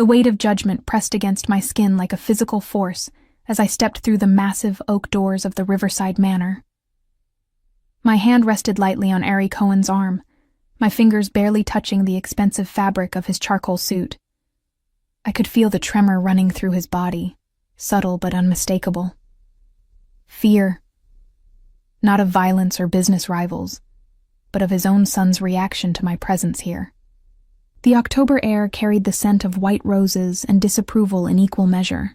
The weight of judgment pressed against my skin like a physical force as I stepped through the massive oak doors of the Riverside Manor. My hand rested lightly on Ari Cohen's arm, my fingers barely touching the expensive fabric of his charcoal suit. I could feel the tremor running through his body, subtle but unmistakable. Fear. Not of violence or business rivals, but of his own son's reaction to my presence here. The October air carried the scent of white roses and disapproval in equal measure.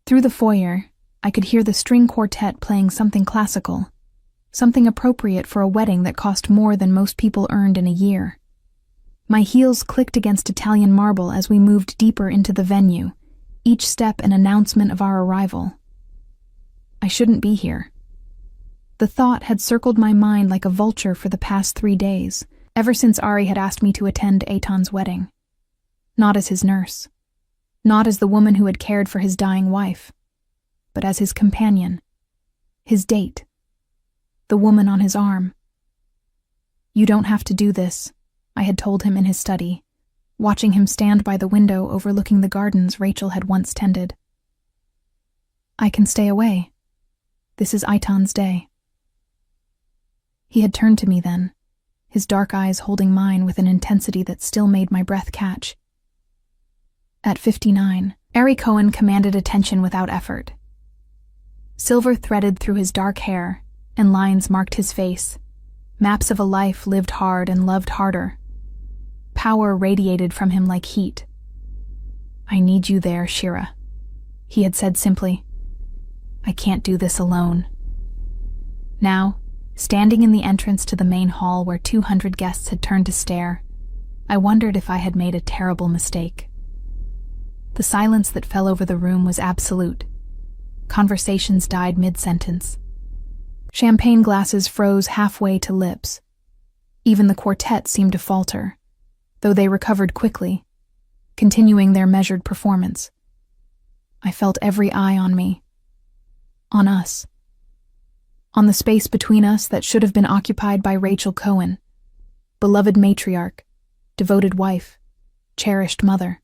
Through the foyer, I could hear the string quartet playing something classical, something appropriate for a wedding that cost more than most people earned in a year. My heels clicked against Italian marble as we moved deeper into the venue, each step an announcement of our arrival. I shouldn't be here. The thought had circled my mind like a vulture for the past 3 days, ever since Ari had asked me to attend Eitan's wedding. Not as his nurse. Not as the woman who had cared for his dying wife, but as his companion, his date, the woman on his arm. "You don't have to do this," I had told him in his study, watching him stand by the window overlooking the gardens Rachel had once tended. "I can stay away. This is Eitan's day." He had turned to me then, his dark eyes holding mine with an intensity that still made my breath catch. At 59, Ari Cohen commanded attention without effort. Silver threaded through his dark hair, and lines marked his face, maps of a life lived hard and loved harder. Power radiated from him like heat. "I need you there, Shira," he had said simply. "I can't do this alone." Now, standing in the entrance to the main hall where 200 guests had turned to stare, I wondered if I had made a terrible mistake. The silence that fell over the room was absolute. Conversations died mid-sentence. Champagne glasses froze halfway to lips. Even the quartet seemed to falter, though they recovered quickly, continuing their measured performance. I felt every eye on me. On us. On the space between us that should have been occupied by Rachel Cohen, beloved matriarch, devoted wife, cherished mother,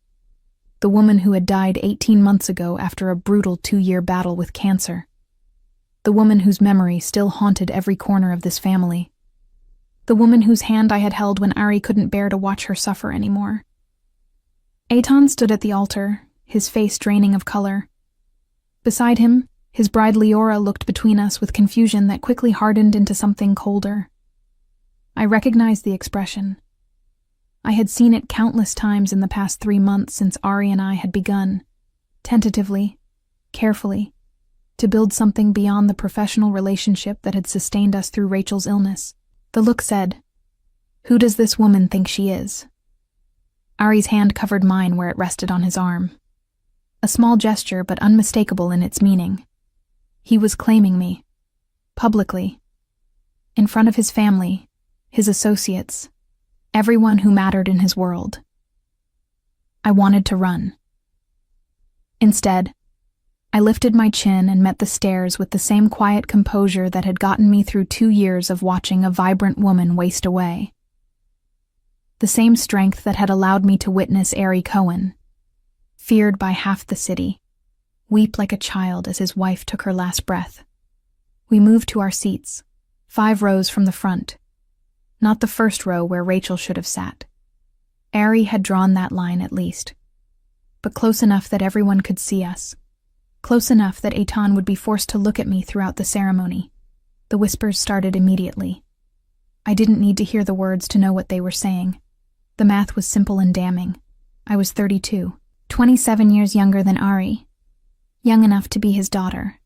the woman who had died 18 months ago after a brutal 2-year battle with cancer, the woman whose memory still haunted every corner of this family, the woman whose hand I had held when Ari couldn't bear to watch her suffer anymore. Eitan stood at the altar, his face draining of color. Beside him, his bride Leora looked between us with confusion that quickly hardened into something colder. I recognized the expression. I had seen it countless times in the past 3 months since Ari and I had begun, tentatively, carefully, to build something beyond the professional relationship that had sustained us through Rachel's illness. The look said, "Who does this woman think she is?" Ari's hand covered mine where it rested on his arm. A small gesture, but unmistakable in its meaning. He was claiming me. Publicly. In front of his family, his associates, everyone who mattered in his world. I wanted to run. Instead, I lifted my chin and met the stares with the same quiet composure that had gotten me through 2 years of watching a vibrant woman waste away. The same strength that had allowed me to witness Ari Cohen, feared by half the city, weep like a child as his wife took her last breath. We moved to our seats, 5 rows from the front, not the first row where Rachel should have sat. Ari had drawn that line at least, but close enough that everyone could see us. Close enough that Eitan would be forced to look at me throughout the ceremony. The whispers started immediately. I didn't need to hear the words to know what they were saying. The math was simple and damning. I was 32, 27 years younger than Ari, young enough to be his daughter.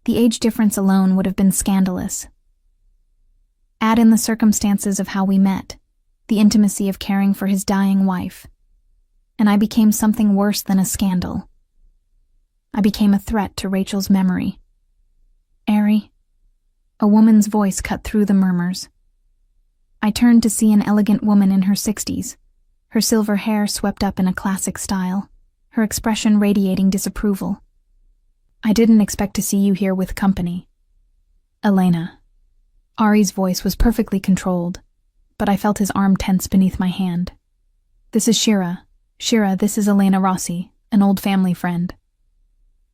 The age difference alone would have been scandalous. Add in the circumstances of how we met, the intimacy of caring for his dying wife, and I became something worse than a scandal. I became a threat to Rachel's memory. "Ari?" A woman's voice cut through the murmurs. I turned to see an elegant woman in her 60s, her silver hair swept up in a classic style, her expression radiating disapproval. "I didn't expect to see you here with company." "Elena." Ari's voice was perfectly controlled, but I felt his arm tense beneath my hand. "This is Shira, Shira, this is Elena Rossi, an old family friend.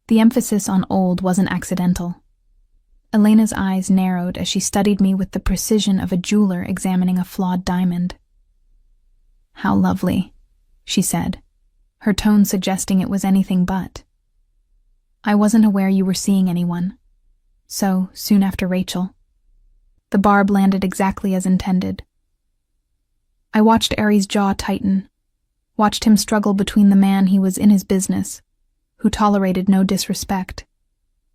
The emphasis on old wasn't accidental. Elena's eyes narrowed as she studied me with the precision of a jeweler examining a flawed diamond. How lovely, she said, her tone suggesting it was anything but. I wasn't aware you were seeing anyone. So, soon after Rachel. The barb landed exactly as intended. I watched Aries' jaw tighten, watched him struggle between the man he was in his business, who tolerated no disrespect,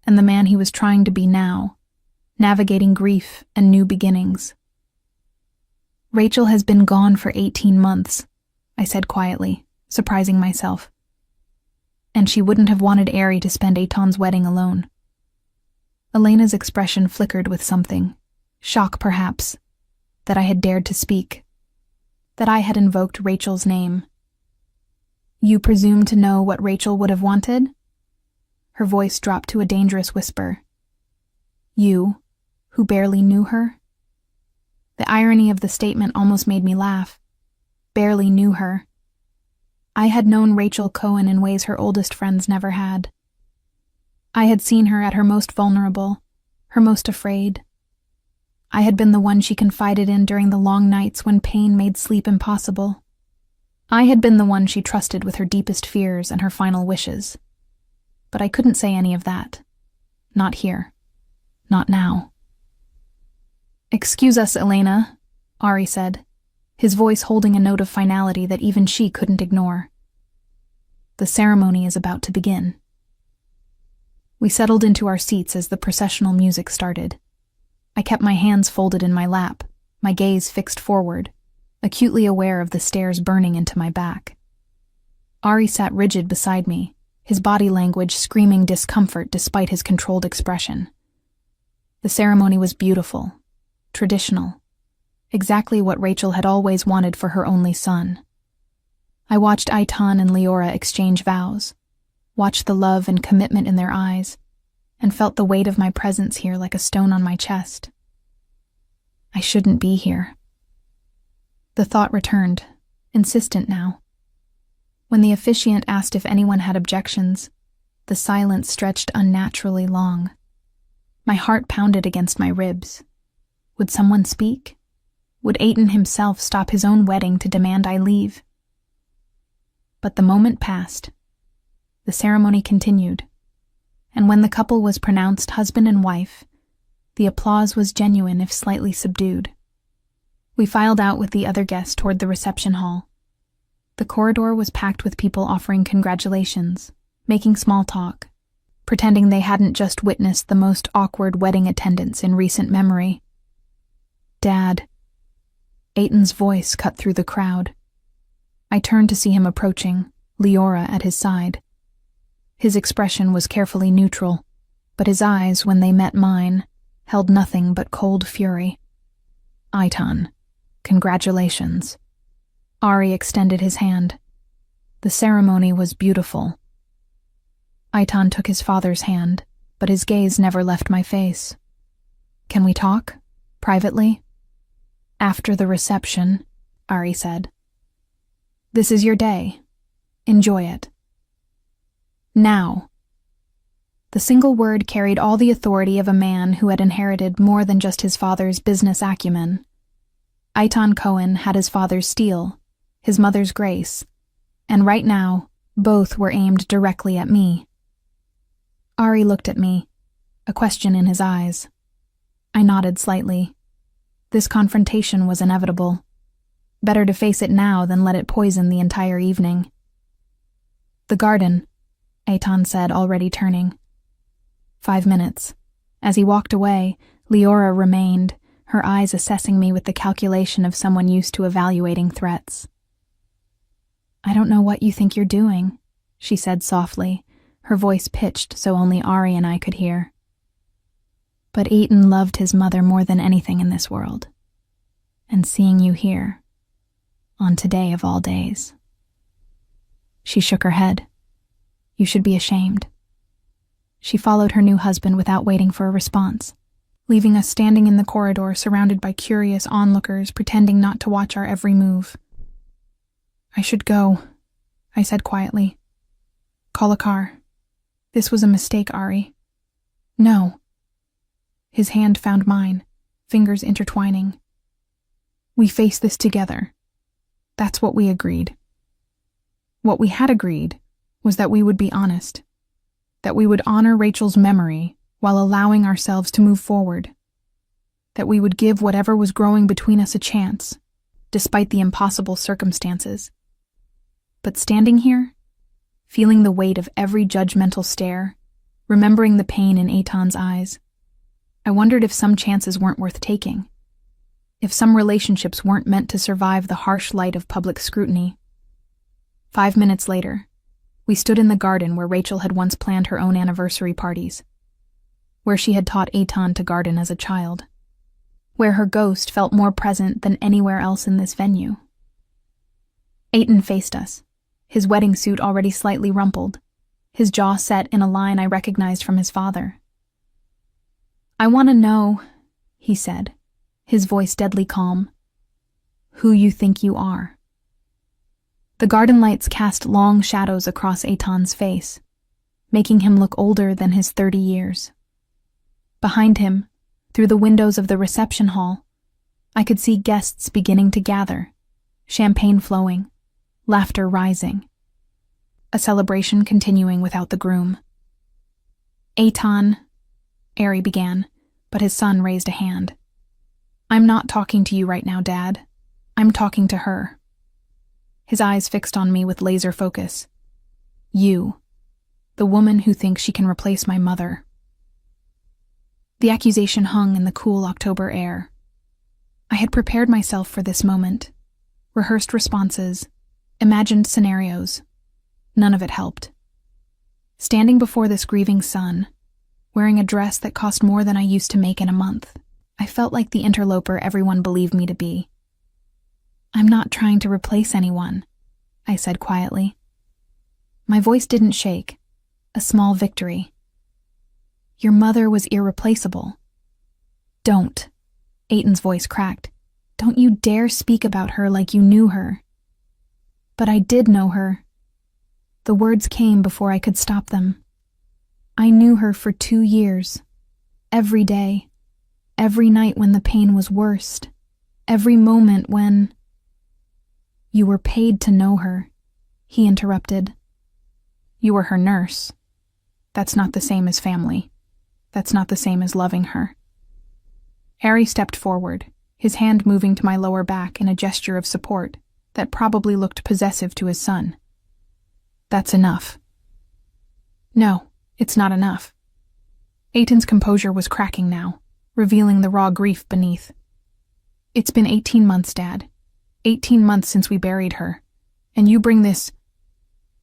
and the man he was trying to be now, navigating grief and new beginnings. Rachel has been gone for 18 months, I said quietly, surprising myself. And she wouldn't have wanted Ari to spend Eitan's wedding alone. Elena's expression flickered with something, shock perhaps, that I had dared to speak, that I had invoked Rachel's name. You presume to know what Rachel would have wanted? Her voice dropped to a dangerous whisper. You, who barely knew her? The irony of the statement almost made me laugh. Barely knew her. I had known Rachel Cohen in ways her oldest friends never had. I had seen her at her most vulnerable, her most afraid. I had been the one she confided in during the long nights when pain made sleep impossible. I had been the one she trusted with her deepest fears and her final wishes. But I couldn't say any of that. Not here. Not now. Excuse us, Elena, Ari said, his voice holding a note of finality that even she couldn't ignore. The ceremony is about to begin. We settled into our seats as the processional music started. I kept my hands folded in my lap, my gaze fixed forward, acutely aware of the stares burning into my back. Ari sat rigid beside me, his body language screaming discomfort despite his controlled expression. The ceremony was beautiful, traditional, exactly what Rachel had always wanted for her only son. I watched Eitan and Leora exchange vows, watched the love and commitment in their eyes, and felt the weight of my presence here like a stone on my chest. I shouldn't be here. The thought returned, insistent now. When the officiant asked if anyone had objections, the silence stretched unnaturally long. My heart pounded against my ribs. Would someone speak? Would Eitan himself stop his own wedding to demand I leave? But the moment passed. The ceremony continued, and when the couple was pronounced husband and wife, the applause was genuine if slightly subdued. We filed out with the other guests toward the reception hall. The corridor was packed with people offering congratulations, making small talk, pretending they hadn't just witnessed the most awkward wedding attendance in recent memory. Dad. Eitan's voice cut through the crowd. I turned to see him approaching, Leora at his side. His expression was carefully neutral, but his eyes, when they met mine, held nothing but cold fury. Eitan, congratulations. Ari extended his hand. The ceremony was beautiful. Eitan took his father's hand, but his gaze never left my face. Can we talk? Privately? After the reception, Ari said. This is your day. Enjoy it. Now. The single word carried all the authority of a man who had inherited more than just his father's business acumen. Eitan Cohen had his father's steel, his mother's grace, and right now, both were aimed directly at me. Ari looked at me, a question in his eyes. I nodded slightly. This confrontation was inevitable. Better to face it now than let it poison the entire evening. The garden, Eitan said, already turning. 5 minutes. As he walked away, Leora remained, her eyes assessing me with the calculation of someone used to evaluating threats. I don't know what you think you're doing, she said softly, her voice pitched so only Ari and I could hear. But Eitan loved his mother more than anything in this world. And seeing you here, on today of all days. She shook her head. You should be ashamed. She followed her new husband without waiting for a response, leaving us standing in the corridor surrounded by curious onlookers pretending not to watch our every move. I should go, I said quietly. Call a car. This was a mistake, Ari. No. His hand found mine, fingers intertwining. We face this together. That's what we agreed. What we had agreed was that we would be honest, that we would honor Rachel's memory while allowing ourselves to move forward, that we would give whatever was growing between us a chance, despite the impossible circumstances. But standing here, feeling the weight of every judgmental stare, remembering the pain in Eitan's eyes, I wondered if some chances weren't worth taking, if some relationships weren't meant to survive the harsh light of public scrutiny. 5 minutes later, we stood in the garden where Rachel had once planned her own anniversary parties, where she had taught Eitan to garden as a child, where her ghost felt more present than anywhere else in this venue. Eitan faced us, his wedding suit already slightly rumpled, his jaw set in a line I recognized from his father. I want to know, he said, his voice deadly calm, who you think you are. The garden lights cast long shadows across Eitan's face, making him look older than his 30 years. Behind him, through the windows of the reception hall, I could see guests beginning to gather, champagne flowing, laughter rising. A celebration continuing without the groom. Eitan, Ari began, but his son raised a hand. I'm not talking to you right now, Dad. I'm talking to her. His eyes fixed on me with laser focus. You, the woman who thinks she can replace my mother. The accusation hung in the cool October air. I had prepared myself for this moment, rehearsed responses, imagined scenarios. None of it helped. Standing before this grieving son, wearing a dress that cost more than I used to make in a month, I felt like the interloper everyone believed me to be. I'm not trying to replace anyone, I said quietly. My voice didn't shake, a small victory. Your mother was irreplaceable. Don't. Eitan's voice cracked. Don't you dare speak about her like you knew her. But I did know her. The words came before I could stop them. I knew her for 2 years. Every day. Every night when the pain was worst. Every moment when... You were paid to know her, he interrupted. You were her nurse. That's not the same as family. That's not the same as loving her. Harry stepped forward, his hand moving to my lower back in a gesture of support that probably looked possessive to his son. That's enough. No, it's not enough. Eitan's composure was cracking now, revealing the raw grief beneath. It's been 18 months, Dad. 18 months since we buried her. And you bring this...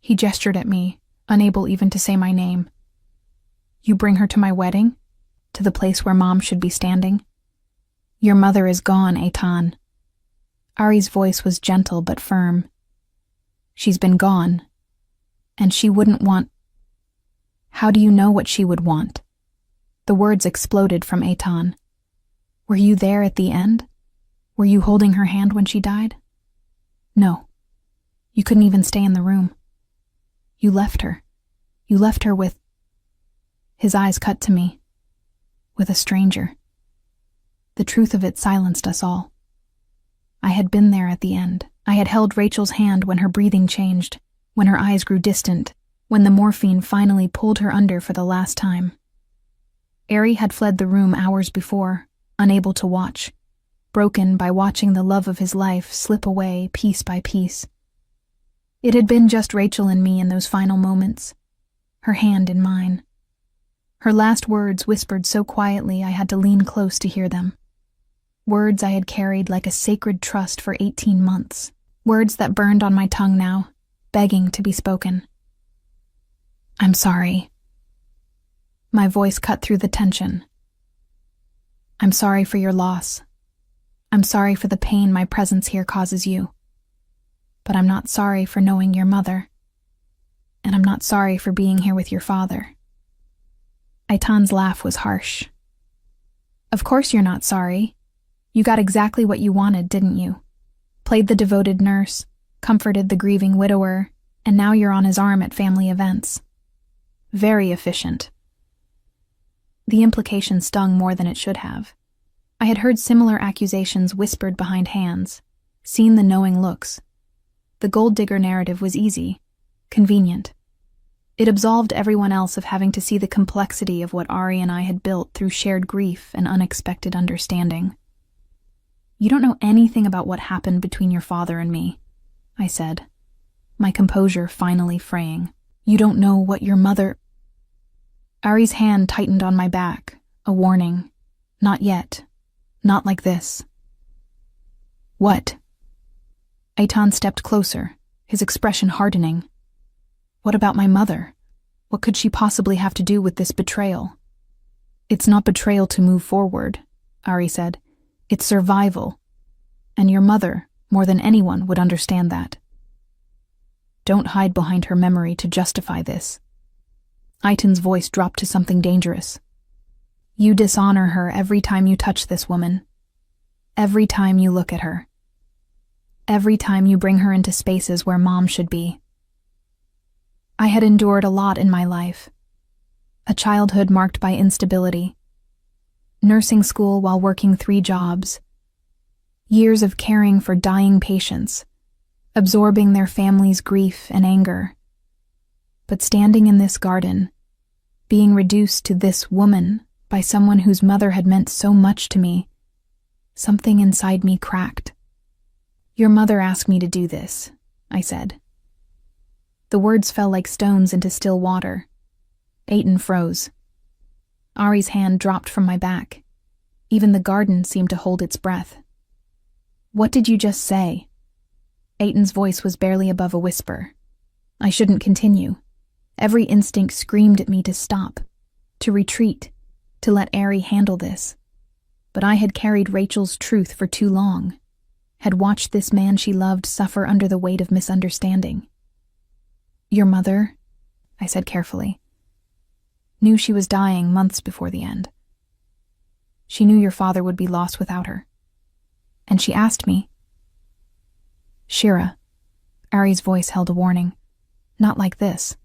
He gestured at me, unable even to say my name. You bring her to my wedding? To the place where Mom should be standing? Your mother is gone, Eitan. Ari's voice was gentle but firm. She's been gone. And she wouldn't want... How do you know what she would want? The words exploded from Eitan. Were you there at the end? Were you holding her hand when she died? No. You couldn't even stay in the room. You left her. You left her with... His eyes cut to me. With a stranger. The truth of it silenced us all. I had been there at the end. I had held Rachel's hand when her breathing changed, when her eyes grew distant, when the morphine finally pulled her under for the last time. Ari had fled the room hours before, unable to watch, broken by watching the love of his life slip away piece by piece. It had been just Rachel and me in those final moments, her hand in mine. Her last words whispered so quietly I had to lean close to hear them. Words I had carried like a sacred trust for 18 months. Words that burned on my tongue now, begging to be spoken. I'm sorry. My voice cut through the tension. I'm sorry for your loss. I'm sorry for the pain my presence here causes you. But I'm not sorry for knowing your mother. And I'm not sorry for being here with your father. Eitan's laugh was harsh. Of course you're not sorry. You got exactly what you wanted, didn't you? Played the devoted nurse, comforted the grieving widower, And now you're on his arm at family events. Very efficient. The implication stung more than it should have. I had heard similar accusations whispered behind hands, seen the knowing looks. The gold digger narrative was easy, convenient. It absolved everyone else of having to see the complexity of what Ari and I had built through shared grief and unexpected understanding. You don't know anything about what happened between your father and me, I said, my composure finally fraying. You don't know what your mother... Ari's hand tightened on my back, a warning. Not yet. Not like this. What? Eitan stepped closer, his expression hardening. What about my mother? What could she possibly have to do with this betrayal? It's not betrayal to move forward, Ari said. It's survival. And your mother, more than anyone, would understand that. Don't hide behind her memory to justify this. Eitan's voice dropped to something dangerous. You dishonor her every time you touch this woman. Every time you look at her. Every time you bring her into spaces where mom should be. I had endured a lot in my life. A childhood marked by instability. Nursing school while working 3 jobs. Years of caring for dying patients, absorbing their family's grief and anger. But standing in this garden, being reduced to this woman by someone whose mother had meant so much to me, something inside me cracked. Your mother asked me to do this, I said. The words fell like stones into still water. Eitan froze. Ari's hand dropped from my back. Even the garden seemed to hold its breath. What did you just say? Eitan's voice was barely above a whisper. I shouldn't continue. Every instinct screamed at me to stop, to retreat, to let Ari handle this. But I had carried Rachel's truth for too long, had watched this man she loved suffer under the weight of misunderstanding. Your mother, I said carefully, knew she was dying months before the end. She knew your father would be lost without her. And she asked me. Shira, Ari's voice held a warning. Not like this.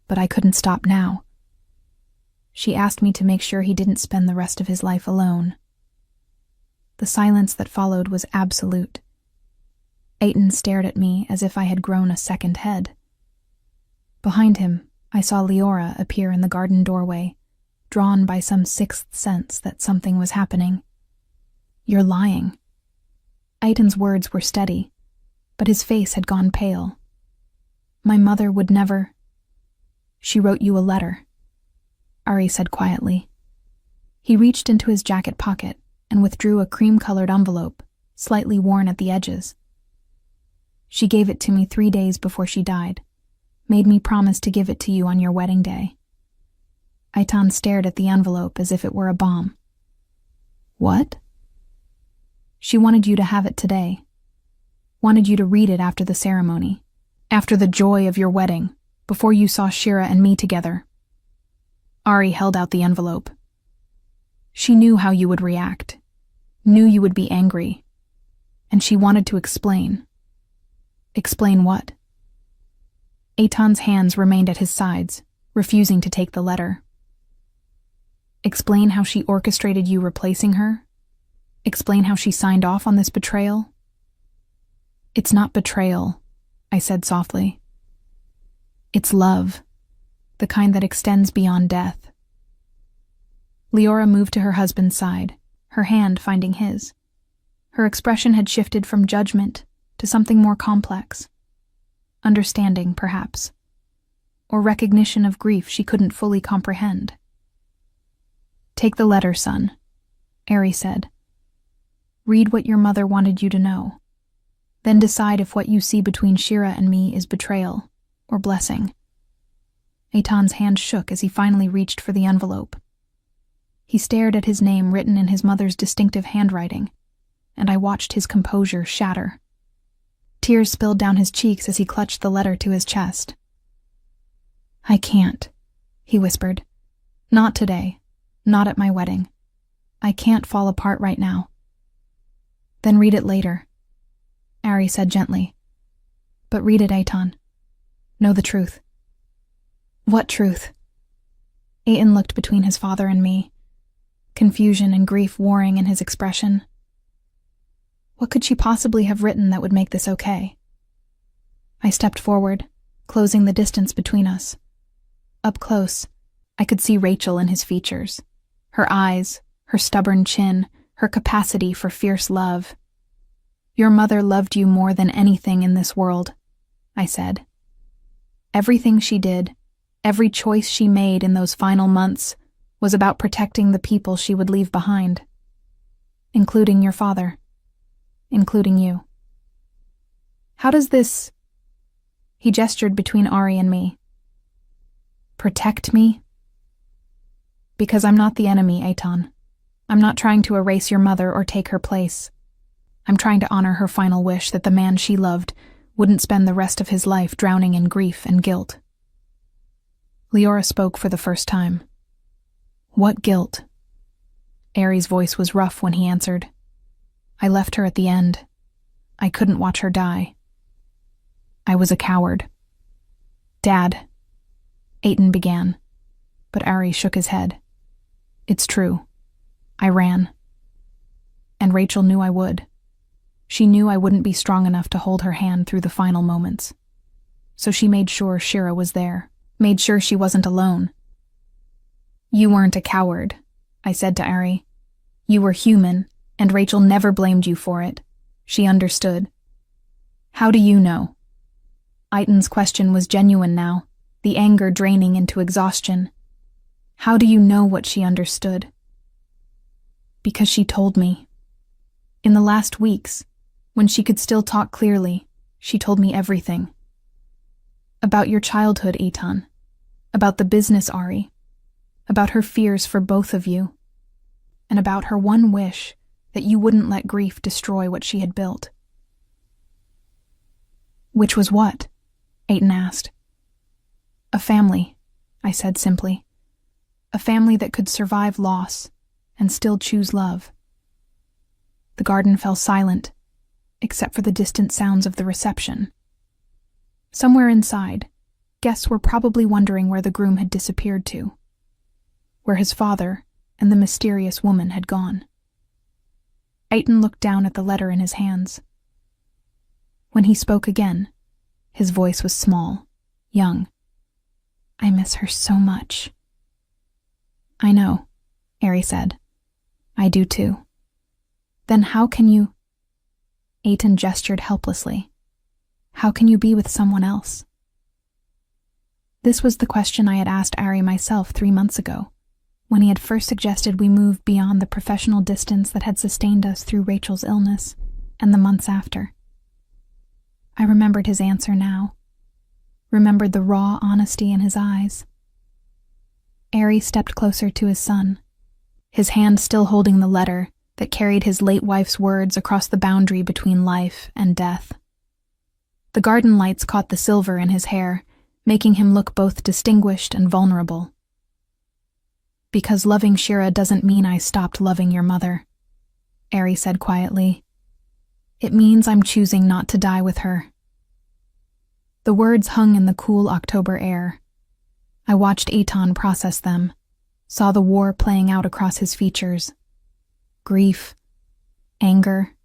But I couldn't stop now. She asked me to make sure he didn't spend the rest of his life alone. The silence that followed was absolute. Eitan stared at me as if I had grown a second head. Behind him, I saw Leora appear in the garden doorway, drawn by some sixth sense that something was happening. You're lying. Eitan's words were steady, but his face had gone pale. My mother would never... She wrote you a letter, Ari said quietly. He reached into his jacket pocket and withdrew a cream-colored envelope, slightly worn at the edges. She gave it to me 3 days before she died, made me promise to give it to you on your wedding day. Eitan stared at the envelope as if it were a bomb. What? She wanted you to have it today. Wanted you to read it after the ceremony, after the joy of your wedding, before you saw Shira and me together. Ari held out the envelope. She knew how you would react, knew you would be angry, and she wanted to explain. Explain what? Eitan's hands remained at his sides, refusing to take the letter. Explain how she orchestrated you replacing her? Explain how she signed off on this betrayal? It's not betrayal, I said softly. It's love, the kind that extends beyond death. Leora moved to her husband's side, her hand finding his. Her expression had shifted from judgment to something more complex. Understanding, perhaps, or recognition of grief she couldn't fully comprehend. Take the letter, son, Ari said. Read what your mother wanted you to know. Then decide if what you see between Shira and me is betrayal or blessing. Eitan's hand shook as he finally reached for the envelope. He stared at his name written in his mother's distinctive handwriting, and I watched his composure shatter. Tears spilled down his cheeks as he clutched the letter to his chest. I can't, he whispered. Not today. Not at my wedding. I can't fall apart right now. Then read it later, Ari said gently. But read it, Eitan. Know the truth." "What truth?" Aiton looked between his father and me, confusion and grief warring in his expression. What could she possibly have written that would make this okay? I stepped forward, closing the distance between us. Up close, I could see Rachel in his features, her eyes, her stubborn chin, her capacity for fierce love. "Your mother loved you more than anything in this world," I said. Everything she did, every choice she made in those final months was about protecting the people she would leave behind, including your father, including you. "How does this—" He gestured between Ari and me. "Protect me?" "Because I'm not the enemy, Aiton. I'm not trying to erase your mother or take her place. I'm trying to honor her final wish that the man she loved wouldn't spend the rest of his life drowning in grief and guilt." Leora spoke for the first time. "What guilt?" Ari's voice was rough when he answered. "I left her at the end. I couldn't watch her die. I was a coward." "Dad," Aiton began, but Ari shook his head. "It's true. I ran. And Rachel knew I would. She knew I wouldn't be strong enough to hold her hand through the final moments. So she made sure Shira was there, made sure she wasn't alone." "You weren't a coward," I said to Ari. "You were human, and Rachel never blamed you for it. She understood." "How do you know?" Aiton's question was genuine now, the anger draining into exhaustion. "How do you know what she understood?" "Because she told me. In the last weeks, when she could still talk clearly, she told me everything. About your childhood, Aiton. About the business, Ari. About her fears for both of you. And about her one wish that you wouldn't let grief destroy what she had built." "Which was what?" Aiton asked. "A family," I said simply. "A family that could survive loss and still choose love." The garden fell silent, except for the distant sounds of the reception. Somewhere inside, guests were probably wondering where the groom had disappeared to, where his father and the mysterious woman had gone. Aiton looked down at the letter in his hands. When he spoke again, his voice was small, young. "I miss her so much." "I know," Ari said. "I do too." "Then how can you—" Aiton gestured helplessly. "How can you be with someone else?" This was the question I had asked Ari myself 3 months ago, when he had first suggested we move beyond the professional distance that had sustained us through Rachel's illness and the months after. I remembered his answer now, remembered the raw honesty in his eyes. Ari stepped closer to his son, his hand still holding the letter that carried his late wife's words across the boundary between life and death. The garden lights caught the silver in his hair, making him look both distinguished and vulnerable. "Because loving Shira doesn't mean I stopped loving your mother," Ari said quietly. "It means I'm choosing not to die with her." The words hung in the cool October air. I watched Aiton process them, saw the war playing out across his features. Grief, anger,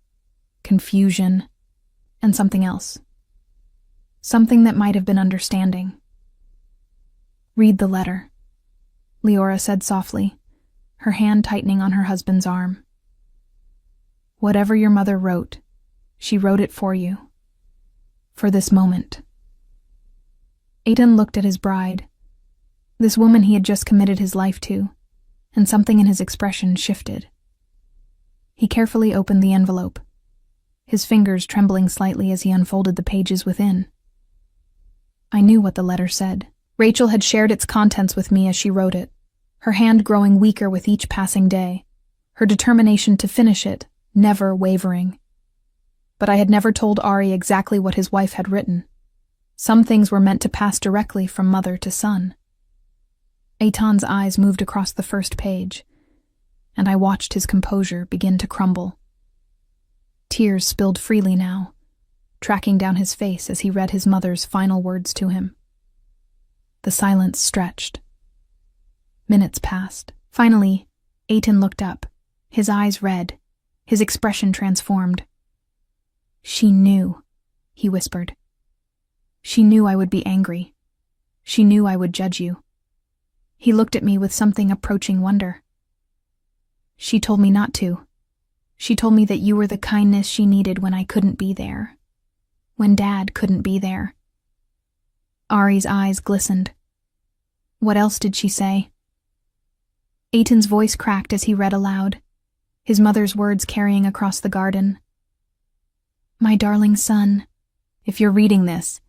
confusion, and something else. Something that might have been understanding. "Read the letter," Leora said softly, her hand tightening on her husband's arm. "Whatever your mother wrote, she wrote it for you. For this moment." Aiton looked at his bride, this woman he had just committed his life to, and something in his expression shifted. He carefully opened the envelope, his fingers trembling slightly as he unfolded the pages within. I knew what the letter said. Rachel had shared its contents with me as she wrote it, her hand growing weaker with each passing day, her determination to finish it, never wavering. But I had never told Ari exactly what his wife had written. Some things were meant to pass directly from mother to son. Aiton's eyes moved across the first page, and I watched his composure begin to crumble. Tears spilled freely now, tracking down his face as he read his mother's final words to him. The silence stretched. Minutes passed. Finally, Eitan looked up, his eyes red, his expression transformed. "She knew," he whispered. "She knew I would be angry. She knew I would judge you." He looked at me with something approaching wonder. "She told me not to. She told me that you were the kindness she needed when I couldn't be there. When Dad couldn't be there." Ari's eyes glistened. "What else did she say?" Eitan's voice cracked as he read aloud, his mother's words carrying across the garden. "My darling son, if you're reading this,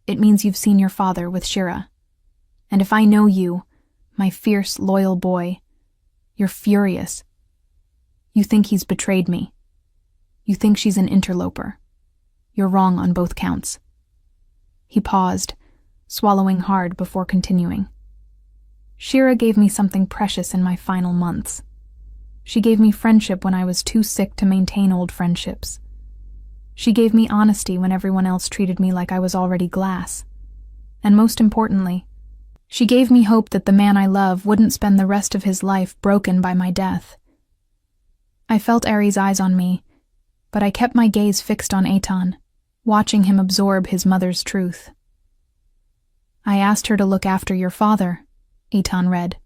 it means you've seen your father with Shira. And if I know you, my fierce, loyal boy, you're furious. You think he's betrayed me. You think she's an interloper. You're wrong on both counts." He paused, swallowing hard before continuing. "Shira gave me something precious in my final months. She gave me friendship when I was too sick to maintain old friendships. She gave me honesty when everyone else treated me like I was already glass. And most importantly, she gave me hope that the man I love wouldn't spend the rest of his life broken by my death." I felt Ari's eyes on me, but I kept my gaze fixed on Eitan, watching him absorb his mother's truth. "I asked her to look after your father," Eitan read,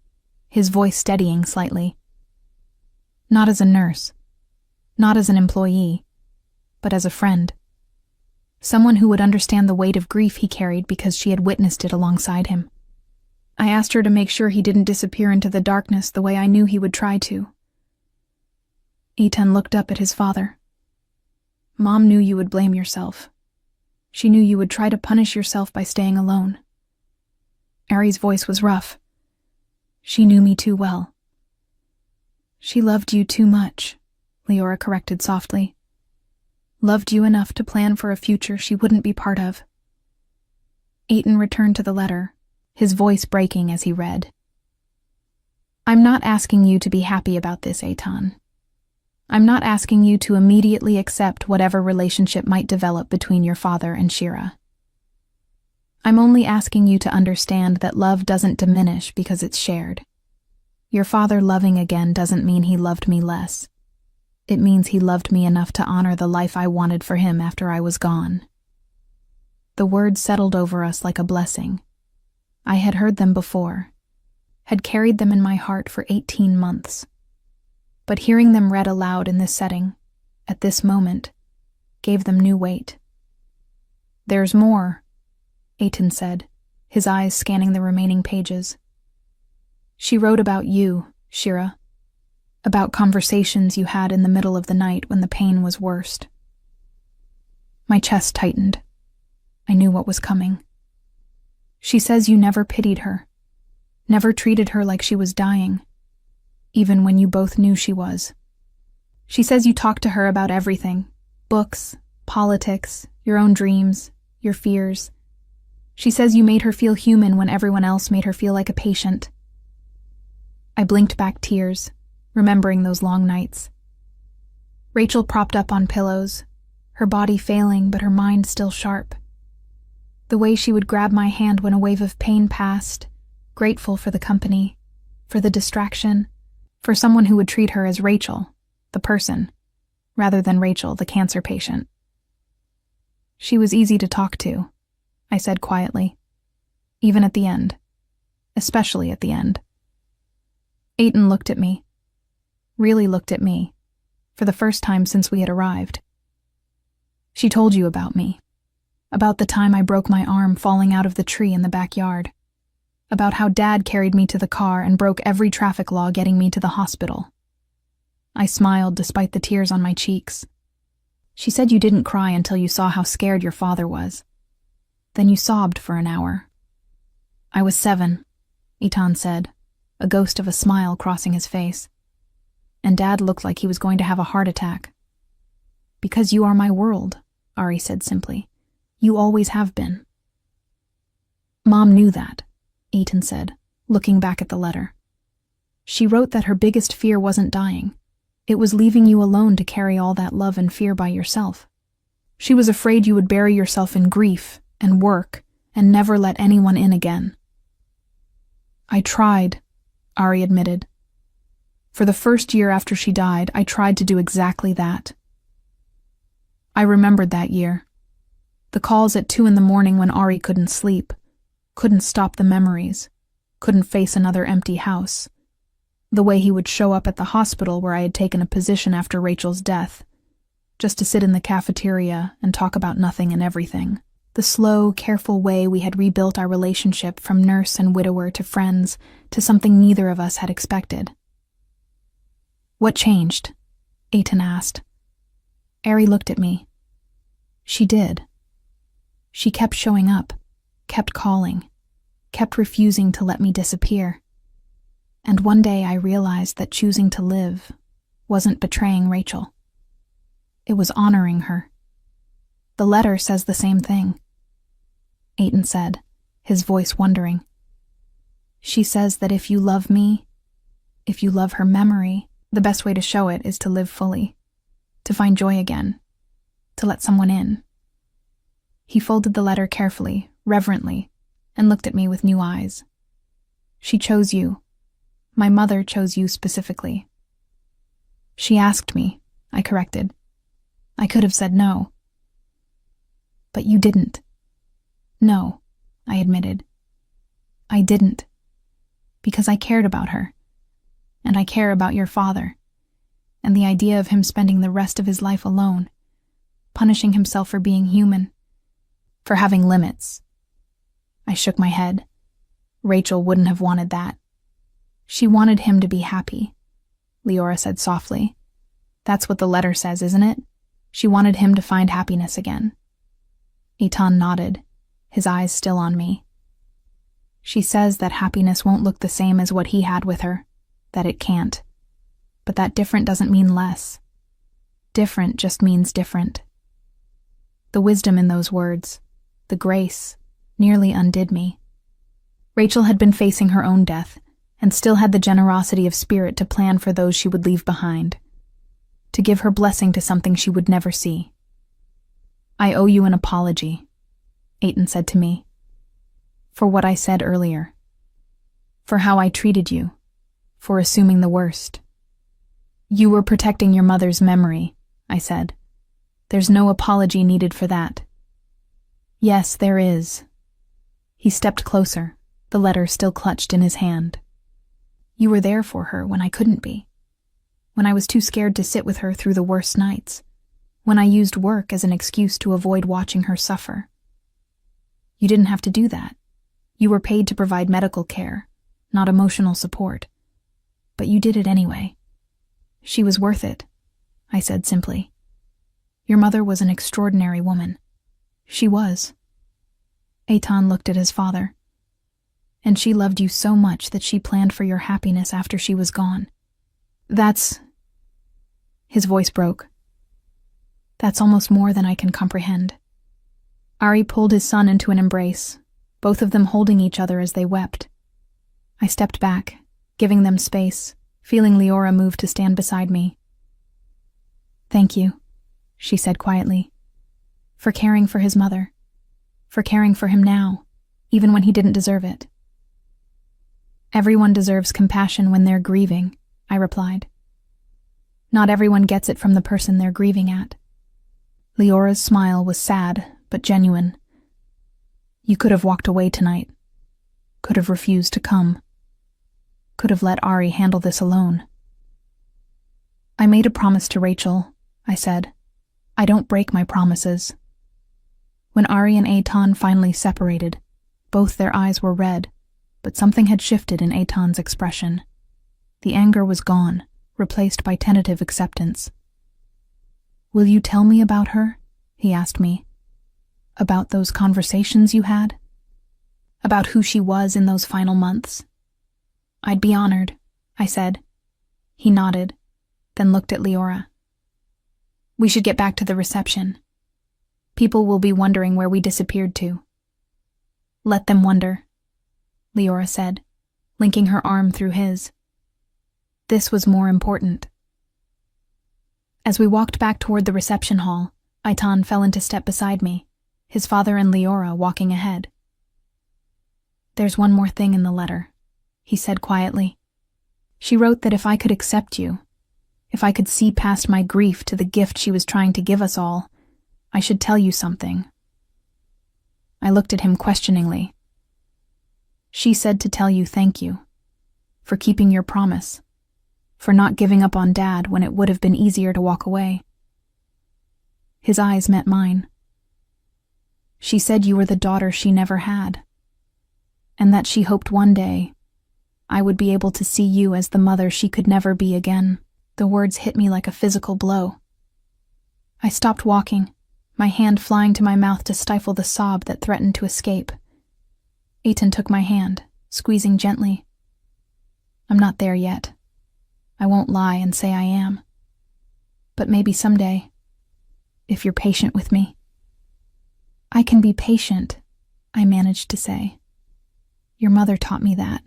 his voice steadying slightly. "Not as a nurse, not as an employee, but as a friend. Someone who would understand the weight of grief he carried because she had witnessed it alongside him. I asked her to make sure he didn't disappear into the darkness the way I knew he would try to." Eitan looked up at his father. "Mom knew you would blame yourself. She knew you would try to punish yourself by staying alone." Ari's voice was rough. "She knew me too well." "She loved you too much," Leora corrected softly. "Loved you enough to plan for a future she wouldn't be part of." Eitan returned to the letter, his voice breaking as he read. "I'm not asking you to be happy about this, Eitan. I'm not asking you to immediately accept whatever relationship might develop between your father and Shira. I'm only asking you to understand that love doesn't diminish because it's shared. Your father loving again doesn't mean he loved me less. It means he loved me enough to honor the life I wanted for him after I was gone." The words settled over us like a blessing. I had heard them before, had carried them in my heart for 18 months. But hearing them read aloud in this setting, at this moment, gave them new weight. "There's more," Eitan said, his eyes scanning the remaining pages. "She wrote about you, Shira, about conversations you had in the middle of the night when the pain was worst." My chest tightened. I knew what was coming. "She says you never pitied her, never treated her like she was dying, even when you both knew she was. She says you talked to her about everything, books, politics, your own dreams, your fears. She says you made her feel human when everyone else made her feel like a patient." I blinked back tears, remembering those long nights. Rachel propped up on pillows, her body failing but her mind still sharp. The way she would grab my hand when a wave of pain passed, grateful for the company, for the distraction, for someone who would treat her as Rachel, the person, rather than Rachel, the cancer patient. "She was easy to talk to," I said quietly, "even at the end, especially at the end." Eitan looked at me, really looked at me, for the first time since we had arrived. "She told you about me, about the time I broke my arm falling out of the tree in the backyard, about how Dad carried me to the car and broke every traffic law getting me to the hospital." I smiled despite the tears on my cheeks. "She said you didn't cry until you saw how scared your father was. Then you sobbed for an hour." "I was 7, Eitan said, a ghost of a smile crossing his face. "And Dad looked like he was going to have a heart attack." "Because you are my world," Ari said simply. "You always have been." "Mom knew that," Eitan said, looking back at the letter. "She wrote that her biggest fear wasn't dying. It was leaving you alone to carry all that love and fear by yourself. She was afraid you would bury yourself in grief and work and never let anyone in again. I tried, Ari admitted. For the first year after she died, I tried to do exactly that. I remembered that year. The calls at 2 a.m. when Ari couldn't sleep, couldn't stop the memories, couldn't face another empty house. The way he would show up at the hospital where I had taken a position after Rachel's death, just to sit in the cafeteria and talk about nothing and everything. The slow, careful way we had rebuilt our relationship from nurse and widower to friends to something neither of us had expected. What changed? Eitan asked. Ari looked at me. She did. She kept showing up, kept calling, kept refusing to let me disappear. And one day I realized that choosing to live wasn't betraying Rachel. It was honoring her. The letter says the same thing. Eitan said, his voice wondering. She says that if you love me, if you love her memory, the best way to show it is to live fully, to find joy again, to let someone in. He folded the letter carefully, reverently, and looked at me with new eyes. She chose you. My mother chose you specifically. She asked me, I corrected. I could have said no. But you didn't. No, I admitted. I didn't. Because I cared about her. And I care about your father. And the idea of him spending the rest of his life alone, punishing himself for being human, for having limits. I shook my head. Rachel wouldn't have wanted that. She wanted him to be happy, Leora said softly. That's what the letter says, isn't it? She wanted him to find happiness again. Eitan nodded, his eyes still on me. She says that happiness won't look the same as what he had with her, that it can't. But that different doesn't mean less. Different just means different. The wisdom in those words, the grace, nearly undid me. Rachel had been facing her own death, and still had the generosity of spirit to plan for those she would leave behind, to give her blessing to something she would never see. I owe you an apology, Eitan said to me, for what I said earlier, for how I treated you, for assuming the worst. You were protecting your mother's memory, I said. There's no apology needed for that. Yes, there is. He stepped closer, the letter still clutched in his hand. You were there for her when I couldn't be, when I was too scared to sit with her through the worst nights, when I used work as an excuse to avoid watching her suffer. You didn't have to do that. You were paid to provide medical care, not emotional support. But you did it anyway. She was worth it, I said simply. Your mother was an extraordinary woman. She was. Eitan looked at his father. And she loved you so much that she planned for your happiness after she was gone. That's... His voice broke. That's almost more than I can comprehend. Ari pulled his son into an embrace, both of them holding each other as they wept. I stepped back, giving them space, feeling Leora move to stand beside me. Thank you, she said quietly, for caring for his mother, for caring for him now, even when he didn't deserve it. Everyone deserves compassion when they're grieving, I replied. Not everyone gets it from the person they're grieving at. Leora's smile was sad, but genuine. You could have walked away tonight, could have refused to come, could have let Ari handle this alone. I made a promise to Rachel, I said. I don't break my promises. When Ari and Eitan finally separated, both their eyes were red, but something had shifted in Eitan's expression. The anger was gone, replaced by tentative acceptance. Will you tell me about her? He asked me. About those conversations you had? About who she was in those final months? I'd be honored, I said. He nodded, then looked at Leora. We should get back to the reception. People will be wondering where we disappeared to. Let them wonder, Leora said, linking her arm through his. This was more important. As we walked back toward the reception hall, Eitan fell into step beside me, his father and Leora walking ahead. There's one more thing in the letter, he said quietly. She wrote that if I could accept you, if I could see past my grief to the gift she was trying to give us all, I should tell you something. I looked at him questioningly. She said to tell you thank you, for keeping your promise, for not giving up on Dad when it would have been easier to walk away. His eyes met mine. She said you were the daughter she never had, and that she hoped one day I would be able to see you as the mother she could never be again. The words hit me like a physical blow. I stopped walking, my hand flying to my mouth to stifle the sob that threatened to escape. Eitan took my hand, squeezing gently. I'm not there yet. I won't lie and say I am. But maybe someday, if you're patient with me. I can be patient, I managed to say. Your mother taught me that.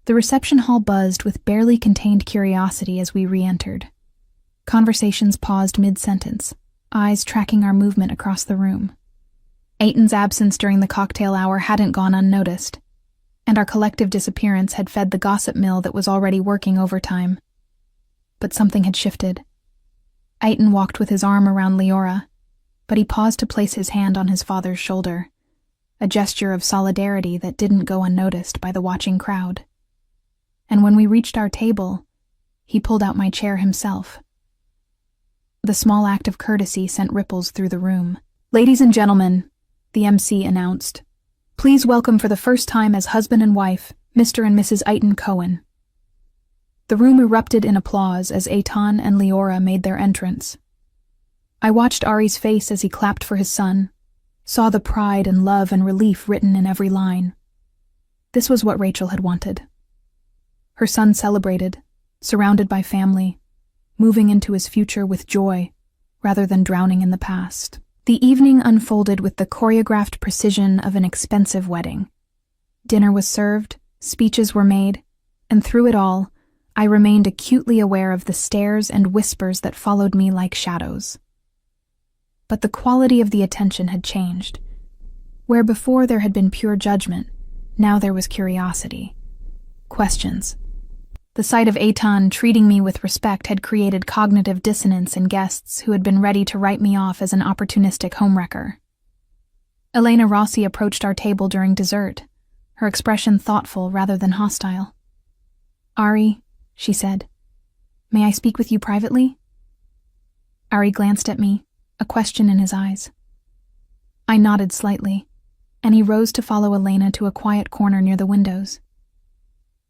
The reception hall buzzed with barely contained curiosity as we re-entered. Conversations paused mid-sentence, eyes tracking our movement across the room. Eitan's absence during the cocktail hour hadn't gone unnoticed, and our collective disappearance had fed the gossip mill that was already working overtime. But something had shifted. Eitan walked with his arm around Leora, but he paused to place his hand on his father's shoulder, a gesture of solidarity that didn't go unnoticed by the watching crowd. And when we reached our table, he pulled out my chair himself. The small act of courtesy sent ripples through the room. Ladies and gentlemen, the MC announced, please welcome for the first time as husband and wife, Mr. and Mrs. Eitan Cohen. The room erupted in applause as Eitan and Leora made their entrance. I watched Ari's face as he clapped for his son, saw the pride and love and relief written in every line. This was what Rachel had wanted. Her son celebrated, surrounded by family, moving into his future with joy, rather than drowning in the past. The evening unfolded with the choreographed precision of an expensive wedding. Dinner was served, speeches were made, and through it all, I remained acutely aware of the stares and whispers that followed me like shadows. But the quality of the attention had changed. Where before there had been pure judgment, now there was curiosity. Questions. The sight of Eitan treating me with respect had created cognitive dissonance in guests who had been ready to write me off as an opportunistic homewrecker. Elena Rossi approached our table during dessert, her expression thoughtful rather than hostile. Ari, she said, may I speak with you privately? Ari glanced at me, a question in his eyes. I nodded slightly, and he rose to follow Elena to a quiet corner near the windows.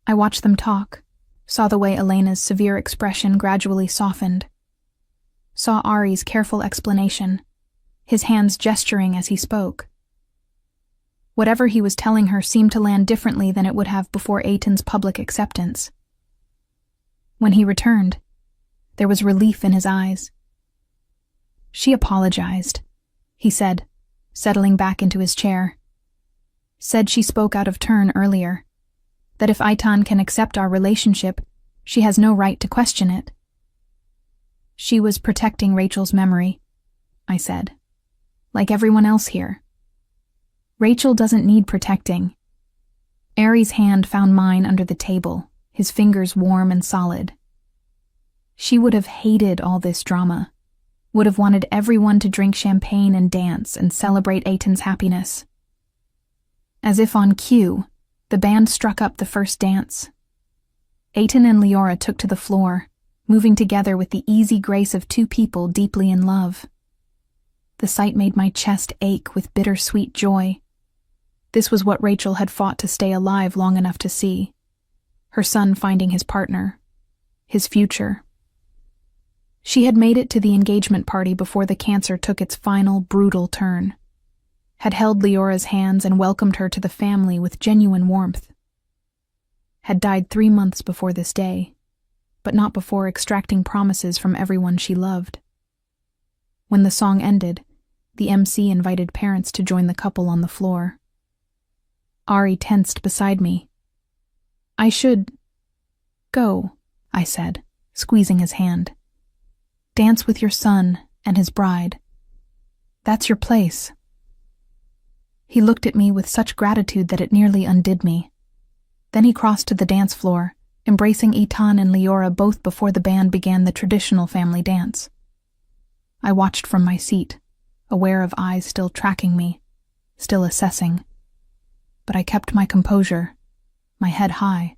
I watched them talk, saw the way Elena's severe expression gradually softened, saw Ari's careful explanation, his hands gesturing as he spoke. Whatever he was telling her seemed to land differently than it would have before Eitan's public acceptance. When he returned, there was relief in his eyes. She apologized, he said, settling back into his chair. Said she spoke out of turn earlier, that if Eitan can accept our relationship, she has no right to question it. She was protecting Rachel's memory, I said, like everyone else here. Rachel doesn't need protecting. Ari's hand found mine under the table, his fingers warm and solid. She would have hated all this drama, would have wanted everyone to drink champagne and dance and celebrate Eitan's happiness. As if on cue, the band struck up the first dance. Eitan and Leora took to the floor, moving together with the easy grace of two people deeply in love. The sight made my chest ache with bittersweet joy. This was what Rachel had fought to stay alive long enough to see. Her son finding his partner, his future. She had made it to the engagement party before the cancer took its final, brutal turn. Had held Leora's hands and welcomed her to the family with genuine warmth. Had died 3 months before this day, but not before extracting promises from everyone she loved. When the song ended, the MC invited parents to join the couple on the floor. Ari tensed beside me. I should go, I said, squeezing his hand. Dance with your son and his bride. That's your place. He looked at me with such gratitude that it nearly undid me. Then he crossed to the dance floor, embracing Eitan and Leora both before the band began the traditional family dance. I watched from my seat, aware of eyes still tracking me, still assessing. But I kept my composure, my head high,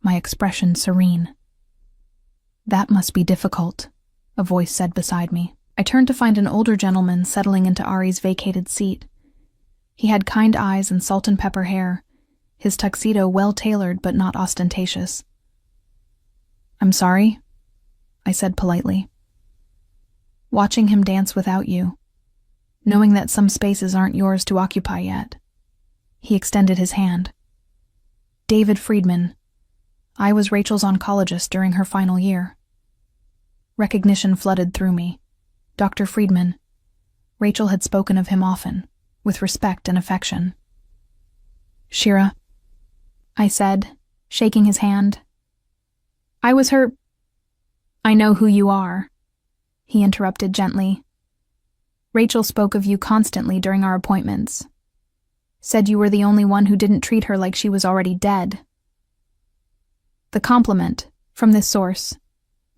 my expression serene. "That must be difficult," a voice said beside me. I turned to find an older gentleman settling into Ari's vacated seat. He had kind eyes and salt and pepper hair, his tuxedo well-tailored but not ostentatious. "I'm sorry," I said politely. "Watching him dance without you, knowing that some spaces aren't yours to occupy yet." He extended his hand. "David Friedman. I was Rachel's oncologist during her final year." Recognition flooded through me. Dr. Friedman. Rachel had spoken of him often, with respect and affection. "Shira," I said, shaking his hand. "I was her—" "I know who you are," he interrupted gently. "Rachel spoke of you constantly during our appointments. Said you were the only one who didn't treat her like she was already dead." The compliment, from this source,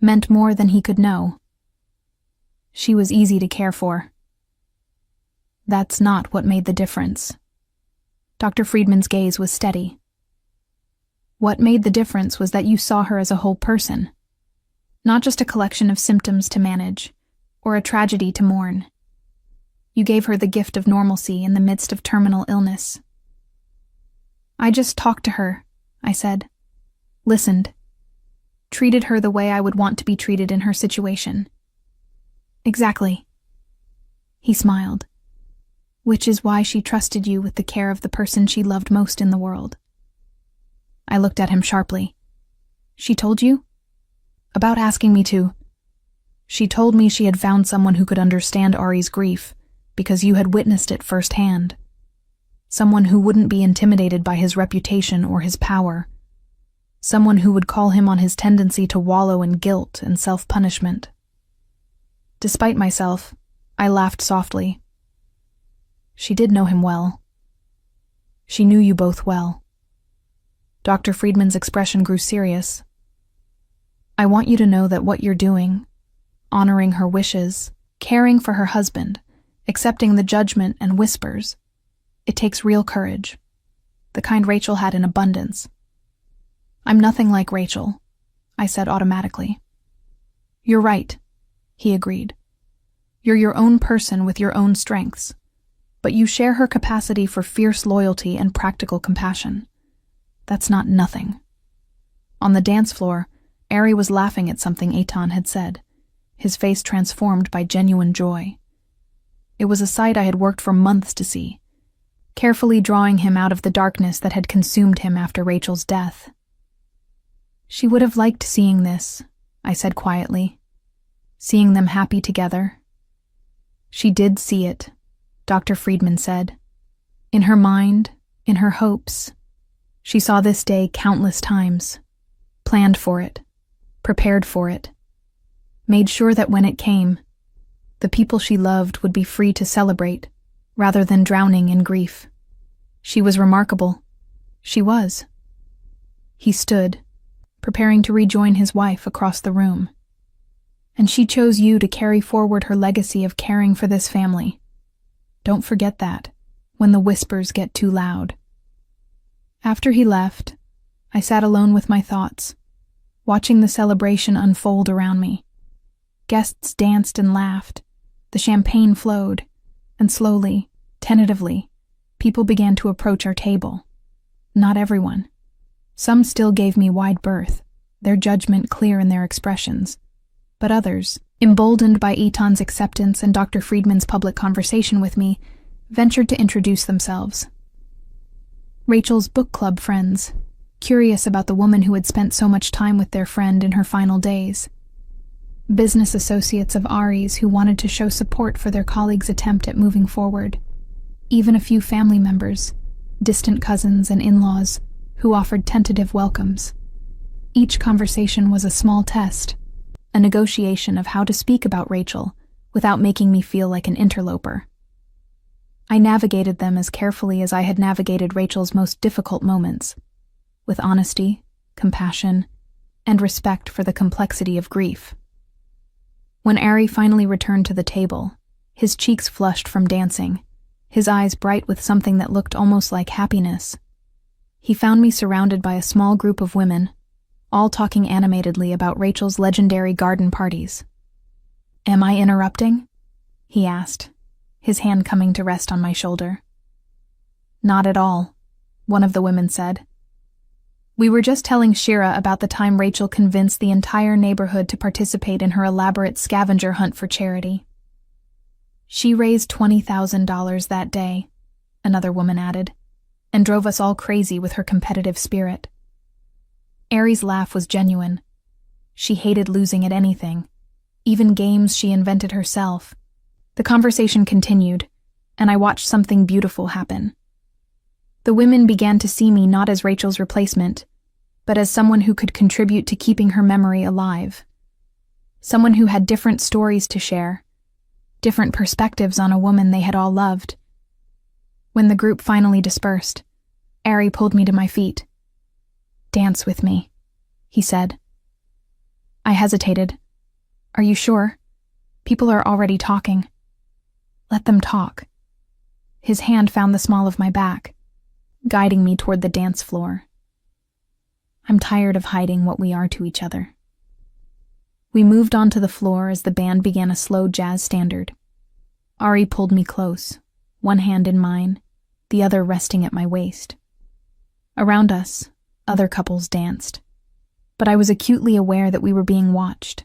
meant more than he could know. She was easy to care for. That's not what made the difference. Dr. Friedman's gaze was steady. What made the difference was that you saw her as a whole person, not just a collection of symptoms to manage, or a tragedy to mourn. You gave her the gift of normalcy in the midst of terminal illness. "I just talked to her," I said. "Listened. Treated her the way I would want to be treated in her situation." "Exactly." He smiled. "Which is why she trusted you with the care of the person she loved most in the world." I looked at him sharply. "She told you?" "About asking me to." "She told me she had found someone who could understand Ari's grief, because you had witnessed it firsthand. Someone who wouldn't be intimidated by his reputation or his power. Someone who would call him on his tendency to wallow in guilt and self-punishment." Despite myself, I laughed softly. "She did know him well. She knew you both well." Dr. Friedman's expression grew serious. "I want you to know that what you're doing, honoring her wishes, caring for her husband, accepting the judgment and whispers, it takes real courage, the kind Rachel had in abundance." "I'm nothing like Rachel," I said automatically. "You're right," he agreed. "You're your own person with your own strengths, but you share her capacity for fierce loyalty and practical compassion. That's not nothing." On the dance floor, Ari was laughing at something Eitan had said, his face transformed by genuine joy. It was a sight I had worked for months to see, carefully drawing him out of the darkness that had consumed him after Rachel's death. "She would have liked seeing this," I said quietly. "Seeing them happy together." "She did see it," Dr. Friedman said. "In her mind, in her hopes. She saw this day countless times, planned for it, prepared for it, made sure that when it came, the people she loved would be free to celebrate, rather than drowning in grief. She was remarkable. She was." He stood, preparing to rejoin his wife across the room. "And she chose you to carry forward her legacy of caring for this family. Don't forget that, when the whispers get too loud." After he left, I sat alone with my thoughts, watching the celebration unfold around me. Guests danced and laughed, the champagne flowed, and slowly, tentatively, people began to approach our table. Not everyone. Some still gave me wide berth, their judgment clear in their expressions. But others, emboldened by Eitan's acceptance and Dr. Friedman's public conversation with me, ventured to introduce themselves. Rachel's book club friends, curious about the woman who had spent so much time with their friend in her final days. Business associates of Ari's who wanted to show support for their colleague's attempt at moving forward. Even a few family members, distant cousins and in-laws, who offered tentative welcomes. Each conversation was a small test, a negotiation of how to speak about Rachel without making me feel like an interloper. I navigated them as carefully as I had navigated Rachel's most difficult moments, with honesty, compassion, and respect for the complexity of grief. When Ari finally returned to the table, his cheeks flushed from dancing, his eyes bright with something that looked almost like happiness. He found me surrounded by a small group of women, all talking animatedly about Rachel's legendary garden parties. "Am I interrupting?" he asked, his hand coming to rest on my shoulder. "Not at all," one of the women said. "We were just telling Shira about the time Rachel convinced the entire neighborhood to participate in her elaborate scavenger hunt for charity. She raised $20,000 that day," another woman added, "and drove us all crazy with her competitive spirit." Ari's laugh was genuine. She hated losing at anything, even games she invented herself. The conversation continued, and I watched something beautiful happen. The women began to see me not as Rachel's replacement, but as someone who could contribute to keeping her memory alive. Someone who had different stories to share, different perspectives on a woman they had all loved. When the group finally dispersed, Ari pulled me to my feet. "Dance with me," he said. I hesitated. "Are you sure? People are already talking." "Let them talk." His hand found the small of my back, guiding me toward the dance floor. I'm tired of hiding what we are to each other. We moved onto the floor as the band began a slow jazz standard. Ari pulled me close, one hand in mine, the other resting at my waist. Around us, other couples danced, but I was acutely aware that we were being watched.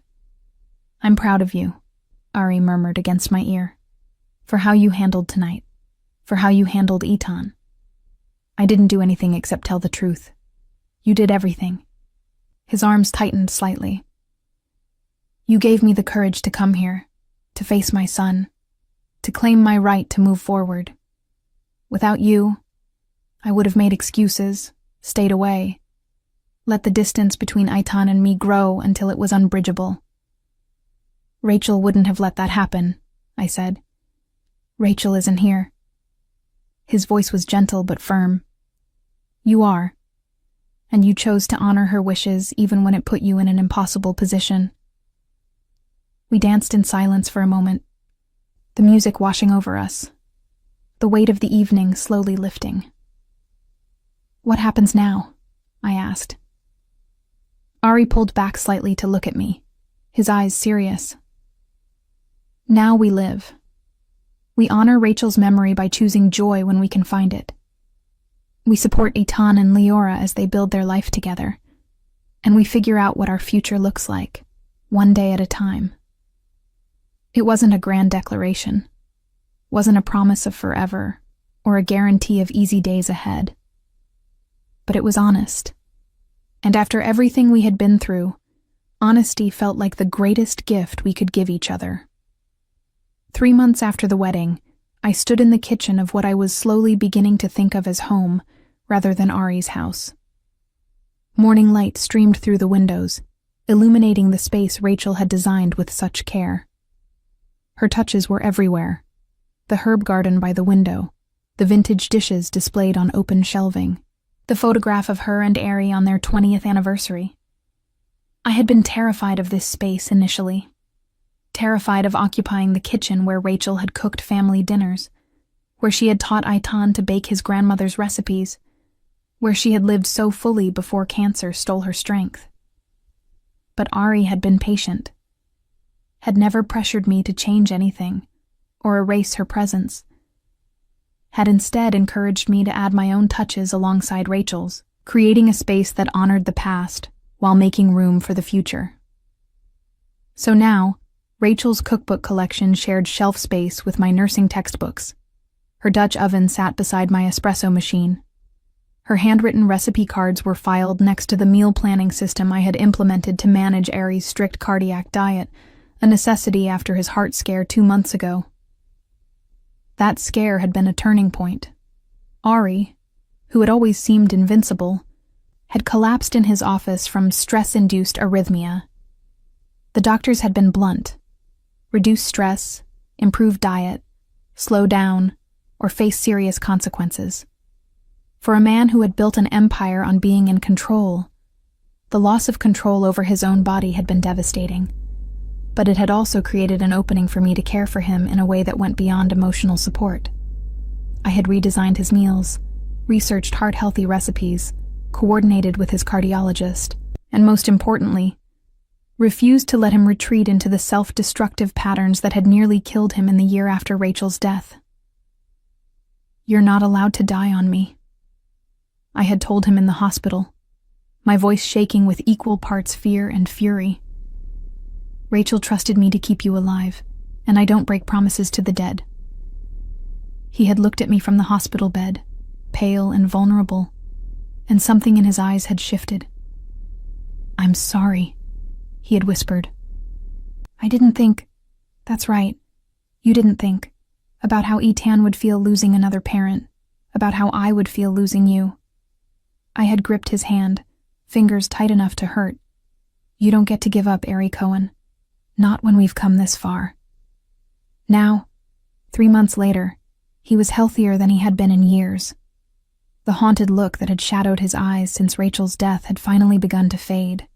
"I'm proud of you," Ari murmured against my ear, "for how you handled tonight, for how you handled Eton. I didn't do anything except tell the truth. You did everything." His arms tightened slightly. "You gave me the courage to come here, to face my son, to claim my right to move forward. Without you, I would have made excuses, stayed away, let the distance between Aitan and me grow until it was unbridgeable." "Rachel wouldn't have let that happen," I said. "Rachel isn't here." His voice was gentle but firm. "You are, and you chose to honor her wishes even when it put you in an impossible position." We danced in silence for a moment, the music washing over us, the weight of the evening slowly lifting. "What happens now?" I asked. Ari pulled back slightly to look at me, his eyes serious. "Now we live. We honor Rachel's memory by choosing joy when we can find it. We support Eitan and Leora as they build their life together, and we figure out what our future looks like, one day at a time." It wasn't a grand declaration, wasn't a promise of forever, or a guarantee of easy days ahead. But it was honest. And after everything we had been through, honesty felt like the greatest gift we could give each other. 3 months after the wedding, I stood in the kitchen of what I was slowly beginning to think of as home, rather than Ari's house. Morning light streamed through the windows, illuminating the space Rachel had designed with such care. Her touches were everywhere. The herb garden by the window, the vintage dishes displayed on open shelving, the photograph of her and Ari on their 20th anniversary. I had been terrified of this space initially, terrified of occupying the kitchen where Rachel had cooked family dinners, where she had taught Aitan to bake his grandmother's recipes, where she had lived so fully before cancer stole her strength. But Ari had been patient, had never pressured me to change anything or erase her presence, had instead encouraged me to add my own touches alongside Rachel's, creating a space that honored the past while making room for the future. So now, Rachel's cookbook collection shared shelf space with my nursing textbooks. Her Dutch oven sat beside my espresso machine. Her handwritten recipe cards were filed next to the meal planning system I had implemented to manage Ari's strict cardiac diet, a necessity after his heart scare 2 months ago. That scare had been a turning point. Ari, who had always seemed invincible, had collapsed in his office from stress-induced arrhythmia. The doctors had been blunt: reduce stress, improve diet, slow down, or face serious consequences. For a man who had built an empire on being in control, the loss of control over his own body had been devastating. But it had also created an opening for me to care for him in a way that went beyond emotional support. I had redesigned his meals, researched heart-healthy recipes, coordinated with his cardiologist, and most importantly, refused to let him retreat into the self-destructive patterns that had nearly killed him in the year after Rachel's death. "You're not allowed to die on me," I had told him in the hospital, my voice shaking with equal parts fear and fury. "Rachel trusted me to keep you alive, and I don't break promises to the dead." He had looked at me from the hospital bed, pale and vulnerable, and something in his eyes had shifted. "I'm sorry," he had whispered. "I didn't think—" "That's right. You didn't think. About how Ethan would feel losing another parent. About how I would feel losing you." I had gripped his hand, fingers tight enough to hurt. "You don't get to give up, Ari Cohen. Not when we've come this far." Now, 3 months later, he was healthier than he had been in years. The haunted look that had shadowed his eyes since Rachel's death had finally begun to fade.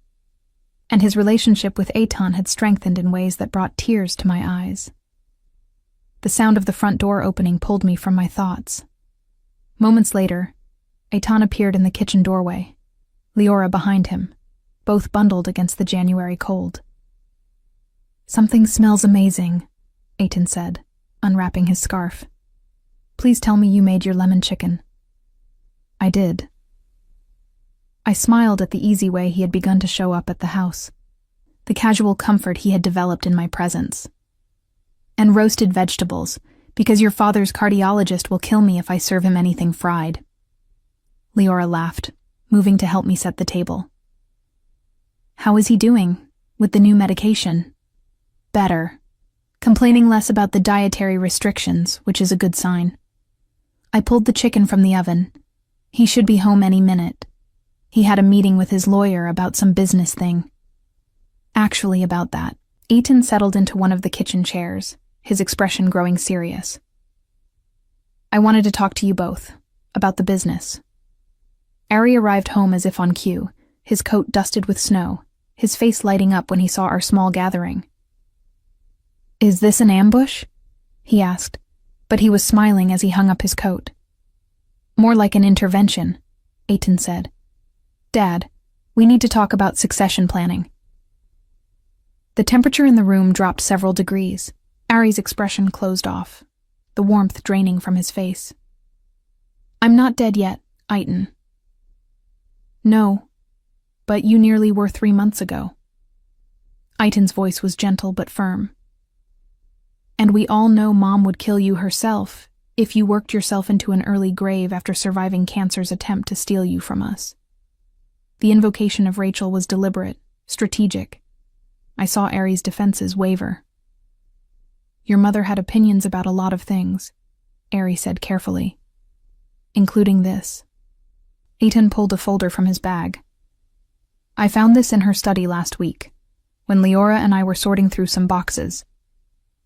And his relationship with Eitan had strengthened in ways that brought tears to my eyes. The sound of the front door opening pulled me from my thoughts. Moments later, Eitan appeared in the kitchen doorway, Leora behind him, both bundled against the January cold. "Something smells amazing," Eitan said, unwrapping his scarf. "Please tell me you made your lemon chicken." I did. I smiled at the easy way he had begun to show up at the house, the casual comfort he had developed in my presence. "And roasted vegetables, because your father's cardiologist will kill me if I serve him anything fried." Leora laughed, moving to help me set the table. "How is he doing, with the new medication?" "Better. Complaining less about the dietary restrictions, which is a good sign. I pulled the chicken from the oven. He should be home any minute. He had a meeting with his lawyer about some business thing." Actually, about that. Eitan settled into one of the kitchen chairs, his expression growing serious. "I wanted to talk to you both, about the business." Ari arrived home as if on cue, his coat dusted with snow, his face lighting up when he saw our small gathering. "Is this an ambush?" he asked, but he was smiling as he hung up his coat. "More like an intervention," Eitan said. "Dad, we need to talk about succession planning." The temperature in the room dropped several degrees. Ari's expression closed off, the warmth draining from his face. "I'm not dead yet, Eitan." "No, but you nearly were 3 months ago." Eitan's voice was gentle but firm. "And we all know Mom would kill you herself if you worked yourself into an early grave after surviving cancer's attempt to steal you from us." The invocation of Rachel was deliberate, strategic. I saw Ari's defenses waver. "Your mother had opinions about a lot of things," Ari said carefully. "Including this." Eitan pulled a folder from his bag. "I found this in her study last week, when Leora and I were sorting through some boxes.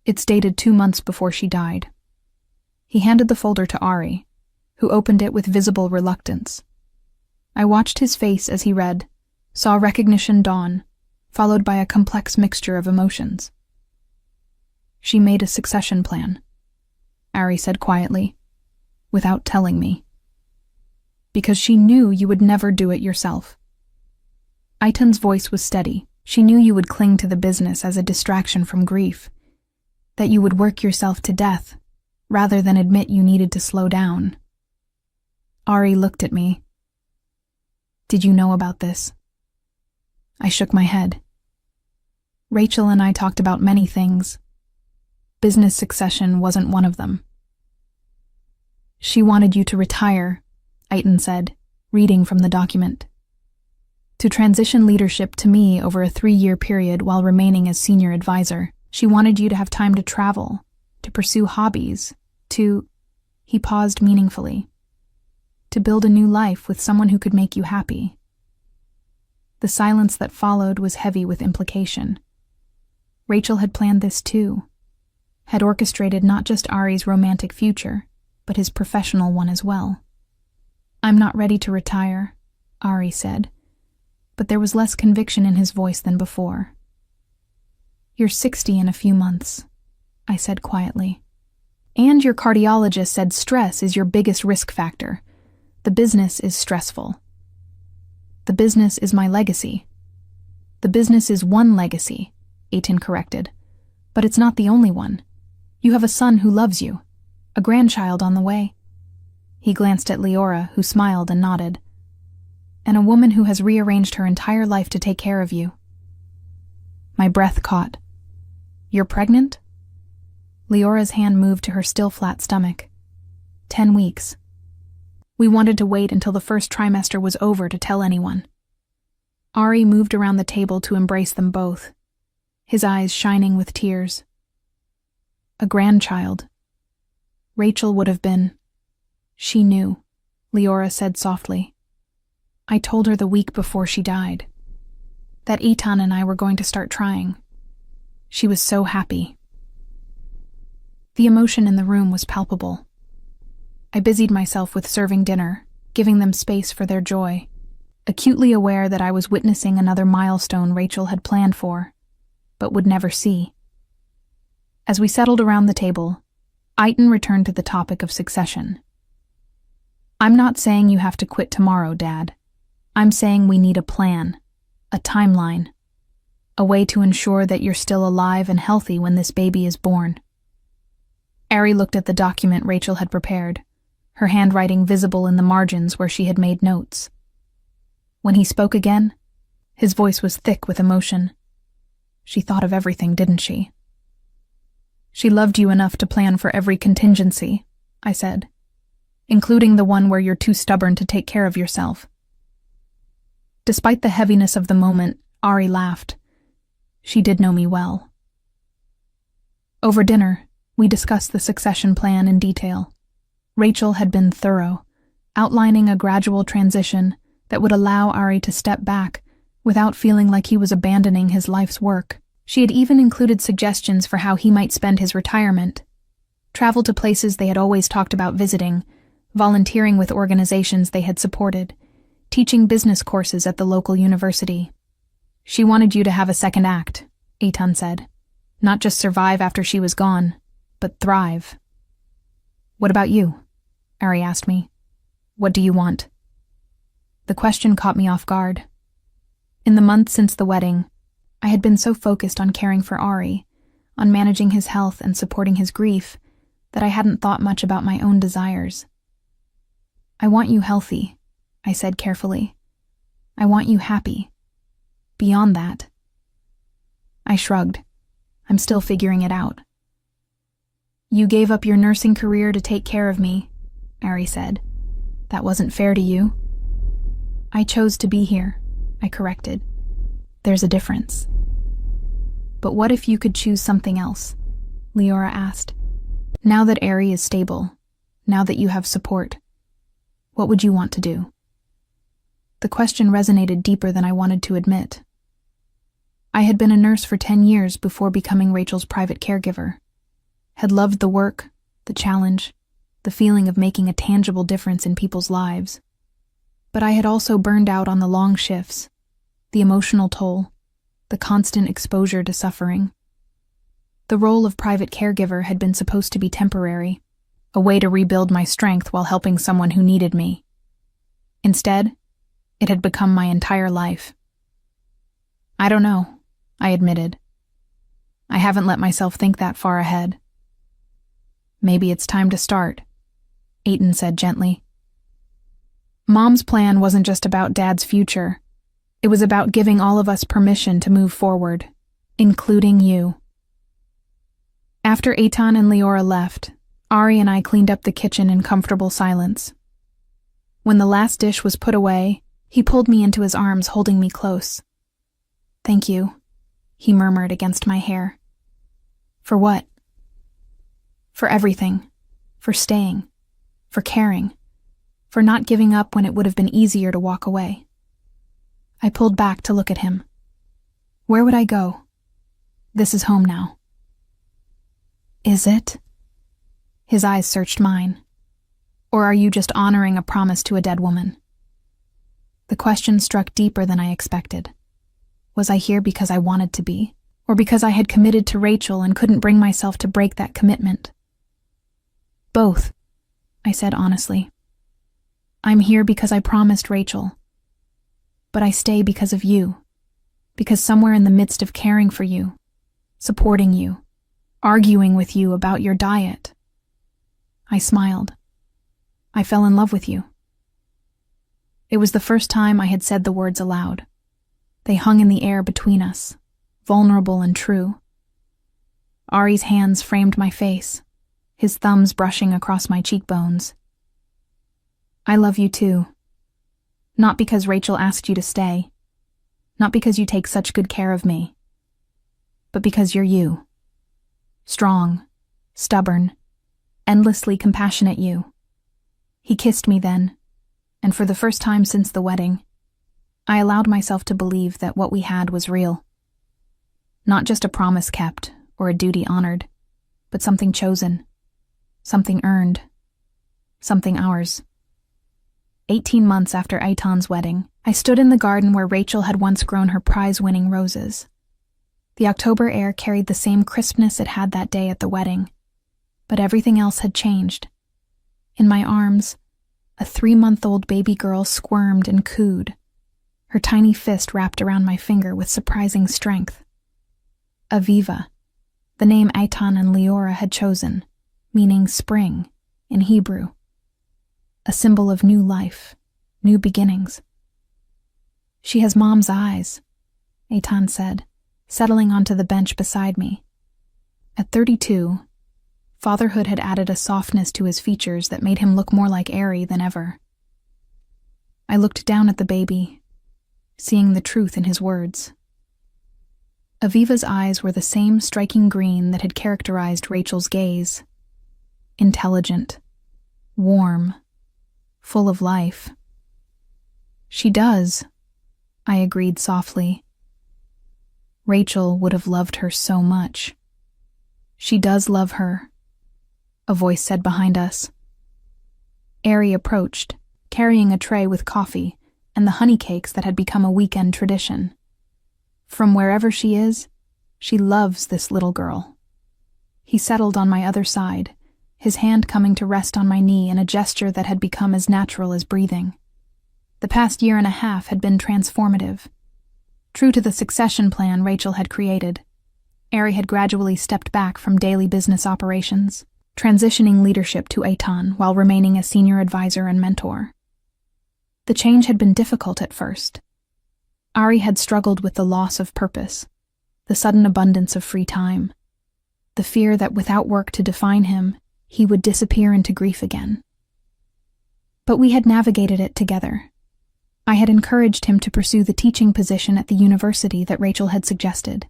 It's dated 2 months before she died." He handed the folder to Ari, who opened it with visible reluctance. I watched his face as he read, saw recognition dawn, followed by a complex mixture of emotions. "She made a succession plan," Ari said quietly, "without telling me. Because she knew you would never do it yourself." Eitan's voice was steady. "She knew you would cling to the business as a distraction from grief, that you would work yourself to death, rather than admit you needed to slow down." Ari looked at me. "Did you know about this?" I shook my head. "Rachel and I talked about many things. Business succession wasn't one of them." "She wanted you to retire," Eitan said, reading from the document. "To transition leadership to me over a 3-year period while remaining as senior advisor. She wanted you to have time to travel, to pursue hobbies, to—" He paused meaningfully. "To build a new life with someone who could make you happy." The silence that followed was heavy with implication. Rachel had planned this too, had orchestrated not just Ari's romantic future, but his professional one as well. I'm not ready to retire, Ari said, but there was less conviction in his voice than before. You're 60 in a few months, I said quietly. And your cardiologist said stress is your biggest risk factor. The business is stressful. The business is my legacy. The business is one legacy, Eitan corrected, but it's not the only one. You have a son who loves you, a grandchild on the way. He glanced at Leora, who smiled and nodded. And a woman who has rearranged her entire life to take care of you. My breath caught. You're pregnant? Leora's hand moved to her still flat stomach. 10 weeks. We wanted to wait until the first trimester was over to tell anyone. Ari moved around the table to embrace them both, his eyes shining with tears. A grandchild. Rachel would have been. She knew, Leora said softly. I told her the week before she died that Eitan and I were going to start trying. She was so happy. The emotion in the room was palpable. I busied myself with serving dinner, giving them space for their joy, acutely aware that I was witnessing another milestone Rachel had planned for, but would never see. As we settled around the table, Eitan returned to the topic of succession. I'm not saying you have to quit tomorrow, Dad. I'm saying we need a plan, a timeline, a way to ensure that you're still alive and healthy when this baby is born. Ari looked at the document Rachel had prepared, her handwriting visible in the margins where she had made notes. When he spoke again, his voice was thick with emotion. She thought of everything, didn't she? She loved you enough to plan for every contingency, I said, including the one where you're too stubborn to take care of yourself. Despite the heaviness of the moment, Ari laughed. She did know me well. Over dinner, we discussed the succession plan in detail. Rachel had been thorough, outlining a gradual transition that would allow Ari to step back without feeling like he was abandoning his life's work. She had even included suggestions for how he might spend his retirement. Travel to places they had always talked about visiting, volunteering with organizations they had supported, teaching business courses at the local university. She wanted you to have a second act, Eitan said. Not just survive after she was gone, but thrive. What about you? Ari asked me. What do you want? The question caught me off guard. In the months since the wedding, I had been so focused on caring for Ari, on managing his health and supporting his grief, that I hadn't thought much about my own desires. I want you healthy, I said carefully. I want you happy. Beyond that. I shrugged. I'm still figuring it out. You gave up your nursing career to take care of me, Ari said. That wasn't fair to you. I chose to be here, I corrected. There's a difference. But what if you could choose something else? Leora asked. Now that Ari is stable, now that you have support, what would you want to do? The question resonated deeper than I wanted to admit. I had been a nurse for 10 years before becoming Rachel's private caregiver. Had loved the work, the challenge, the feeling of making a tangible difference in people's lives. But I had also burned out on the long shifts, the emotional toll, the constant exposure to suffering. The role of private caregiver had been supposed to be temporary, a way to rebuild my strength while helping someone who needed me. Instead, it had become my entire life. I don't know, I admitted. I haven't let myself think that far ahead. Maybe it's time to start, Eitan said gently. Mom's plan wasn't just about Dad's future. It was about giving all of us permission to move forward, including you. After Eitan and Leora left, Ari and I cleaned up the kitchen in comfortable silence. When the last dish was put away, he pulled me into his arms, holding me close. Thank you, he murmured against my hair. For what? For everything. For staying. For caring. For not giving up when it would have been easier to walk away. I pulled back to look at him. Where would I go? This is home now. Is it? His eyes searched mine. Or are you just honoring a promise to a dead woman? The question struck deeper than I expected. Was I here because I wanted to be, or because I had committed to Rachel and couldn't bring myself to break that commitment? Both, I said honestly. I'm here because I promised Rachel. But I stay because of you, because somewhere in the midst of caring for you, supporting you, arguing with you about your diet, I smiled. I fell in love with you. It was the first time I had said the words aloud. They hung in the air between us, vulnerable and true. Ari's hands framed my face, his thumbs brushing across my cheekbones. I love you too. Not because Rachel asked you to stay, not because you take such good care of me, but because you're you. Strong, stubborn, endlessly compassionate you. He kissed me then, and for the first time since the wedding, I allowed myself to believe that what we had was real. Not just a promise kept or a duty honored, but something chosen, something earned, something ours. 18 months after Eitan's wedding, I stood in the garden where Rachel had once grown her prize-winning roses. The October air carried the same crispness it had that day at the wedding, but everything else had changed. In my arms, a 3-month-old baby girl squirmed and cooed, her tiny fist wrapped around my finger with surprising strength. Aviva, the name Eitan and Leora had chosen, meaning spring in Hebrew. A symbol of new life, new beginnings. She has Mom's eyes, Eitan said, settling onto the bench beside me. At 32, fatherhood had added a softness to his features that made him look more like Ari than ever. I looked down at the baby, seeing the truth in his words. Aviva's eyes were the same striking green that had characterized Rachel's gaze. Intelligent, warm, full of life. She does, I agreed softly. Rachel would have loved her so much. She does love her, a voice said behind us. Ari approached, carrying a tray with coffee and the honey cakes that had become a weekend tradition. From wherever she is, she loves this little girl. He settled on my other side, his hand coming to rest on my knee in a gesture that had become as natural as breathing. The past 1.5 years had been transformative. True to the succession plan Rachel had created, Ari had gradually stepped back from daily business operations, transitioning leadership to Eitan while remaining a senior advisor and mentor. The change had been difficult at first. Ari had struggled with the loss of purpose, the sudden abundance of free time, the fear that without work to define him, he would disappear into grief again. But we had navigated it together. I had encouraged him to pursue the teaching position at the university that Rachel had suggested,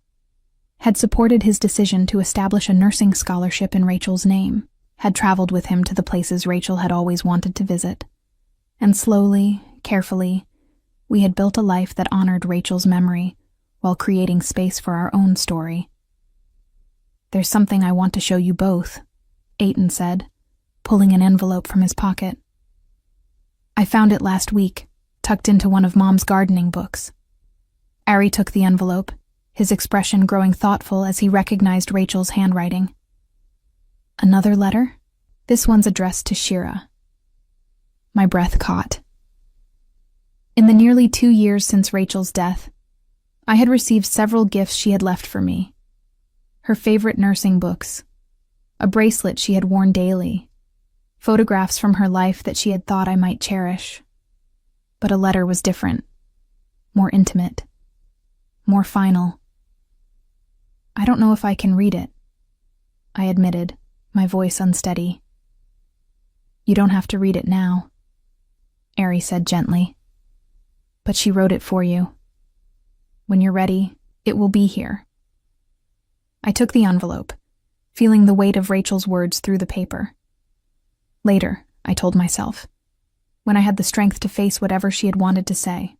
had supported his decision to establish a nursing scholarship in Rachel's name, had traveled with him to the places Rachel had always wanted to visit, and slowly, carefully, we had built a life that honored Rachel's memory while creating space for our own story. There's something I want to show you both, Eitan said, pulling an envelope from his pocket. I found it last week, tucked into one of Mom's gardening books. Ari took the envelope, his expression growing thoughtful as he recognized Rachel's handwriting. Another letter? This one's addressed to Shira. My breath caught. In the nearly 2 years since Rachel's death, I had received several gifts she had left for me. Her favorite nursing books, a bracelet she had worn daily, photographs from her life that she had thought I might cherish. But a letter was different, more intimate, more final. I don't know if I can read it, I admitted, my voice unsteady. You don't have to read it now, Ari said gently. But she wrote it for you. When you're ready, it will be here. I took the envelope, feeling the weight of Rachel's words through the paper. Later, I told myself, when I had the strength to face whatever she had wanted to say.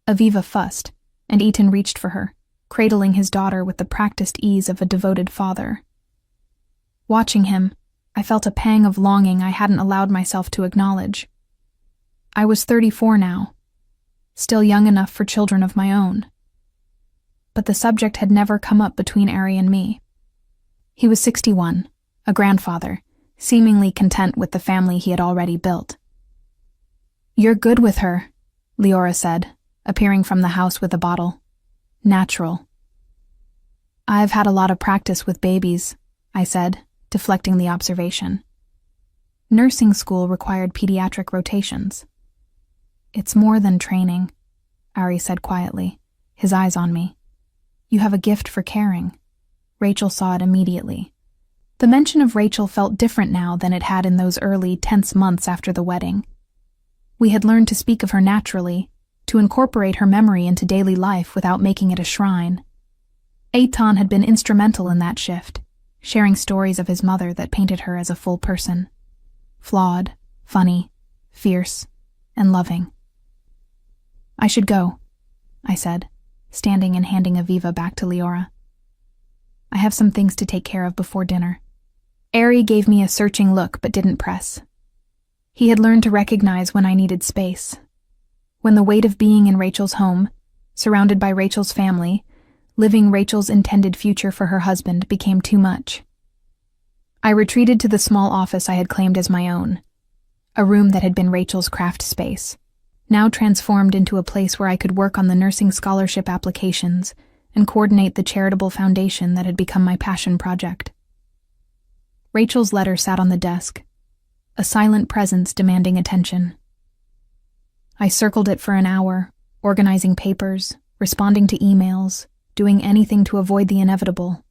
Aviva fussed, and Eitan reached for her, cradling his daughter with the practiced ease of a devoted father. Watching him, I felt a pang of longing I hadn't allowed myself to acknowledge. I was 34 now, still young enough for children of my own. But the subject had never come up between Ari and me. He was 61, a grandfather, seemingly content with the family he had already built. "You're good with her," Leora said, appearing from the house with a bottle. "Natural." "I've had a lot of practice with babies," I said, deflecting the observation. "Nursing school required pediatric rotations." "It's more than training," Ari said quietly, his eyes on me. "You have a gift for caring." Rachel saw it immediately. The mention of Rachel felt different now than it had in those early, tense months after the wedding. We had learned to speak of her naturally, to incorporate her memory into daily life without making it a shrine. Eitan had been instrumental in that shift, sharing stories of his mother that painted her as a full person. Flawed, funny, fierce, and loving. "I should go," I said, standing and handing Aviva back to Leora. "I have some things to take care of before dinner." Ari gave me a searching look but didn't press. He had learned to recognize when I needed space. When the weight of being in Rachel's home, surrounded by Rachel's family, living Rachel's intended future for her husband became too much. I retreated to the small office I had claimed as my own, a room that had been Rachel's craft space, now transformed into a place where I could work on the nursing scholarship applications and coordinate the charitable foundation that had become my passion project. Rachel's letter sat on the desk, a silent presence demanding attention. I circled it for an hour, organizing papers, responding to emails, doing anything to avoid the inevitable.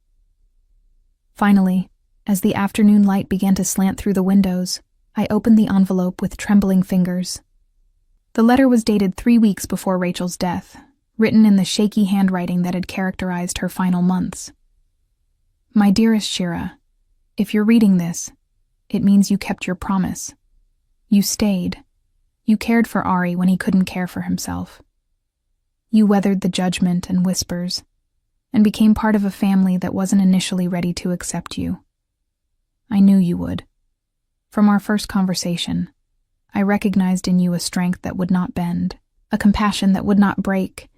Finally, as the afternoon light began to slant through the windows, I opened the envelope with trembling fingers. The letter was dated 3 weeks before Rachel's death, written in the shaky handwriting that had characterized her final months. "My dearest Shira, if you're reading this, it means you kept your promise. You stayed. You cared for Ari when he couldn't care for himself. You weathered the judgment and whispers, and became part of a family that wasn't initially ready to accept you. I knew you would. From our first conversation, I recognized in you a strength that would not bend, a compassion that would not break,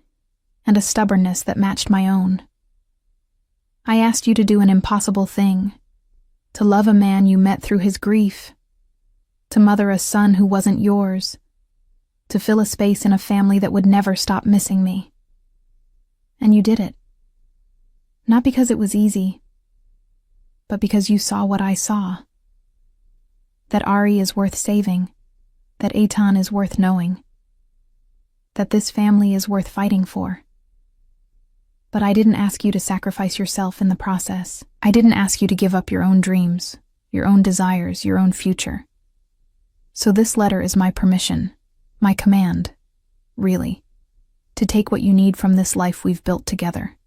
and a stubbornness that matched my own. I asked you to do an impossible thing, to love a man you met through his grief, to mother a son who wasn't yours, to fill a space in a family that would never stop missing me. And you did it. Not because it was easy, but because you saw what I saw. That Ari is worth saving, that Eitan is worth knowing, that this family is worth fighting for. But I didn't ask you to sacrifice yourself in the process. I didn't ask you to give up your own dreams, your own desires, your own future. So this letter is my permission, my command, really, to take what you need from this life we've built together.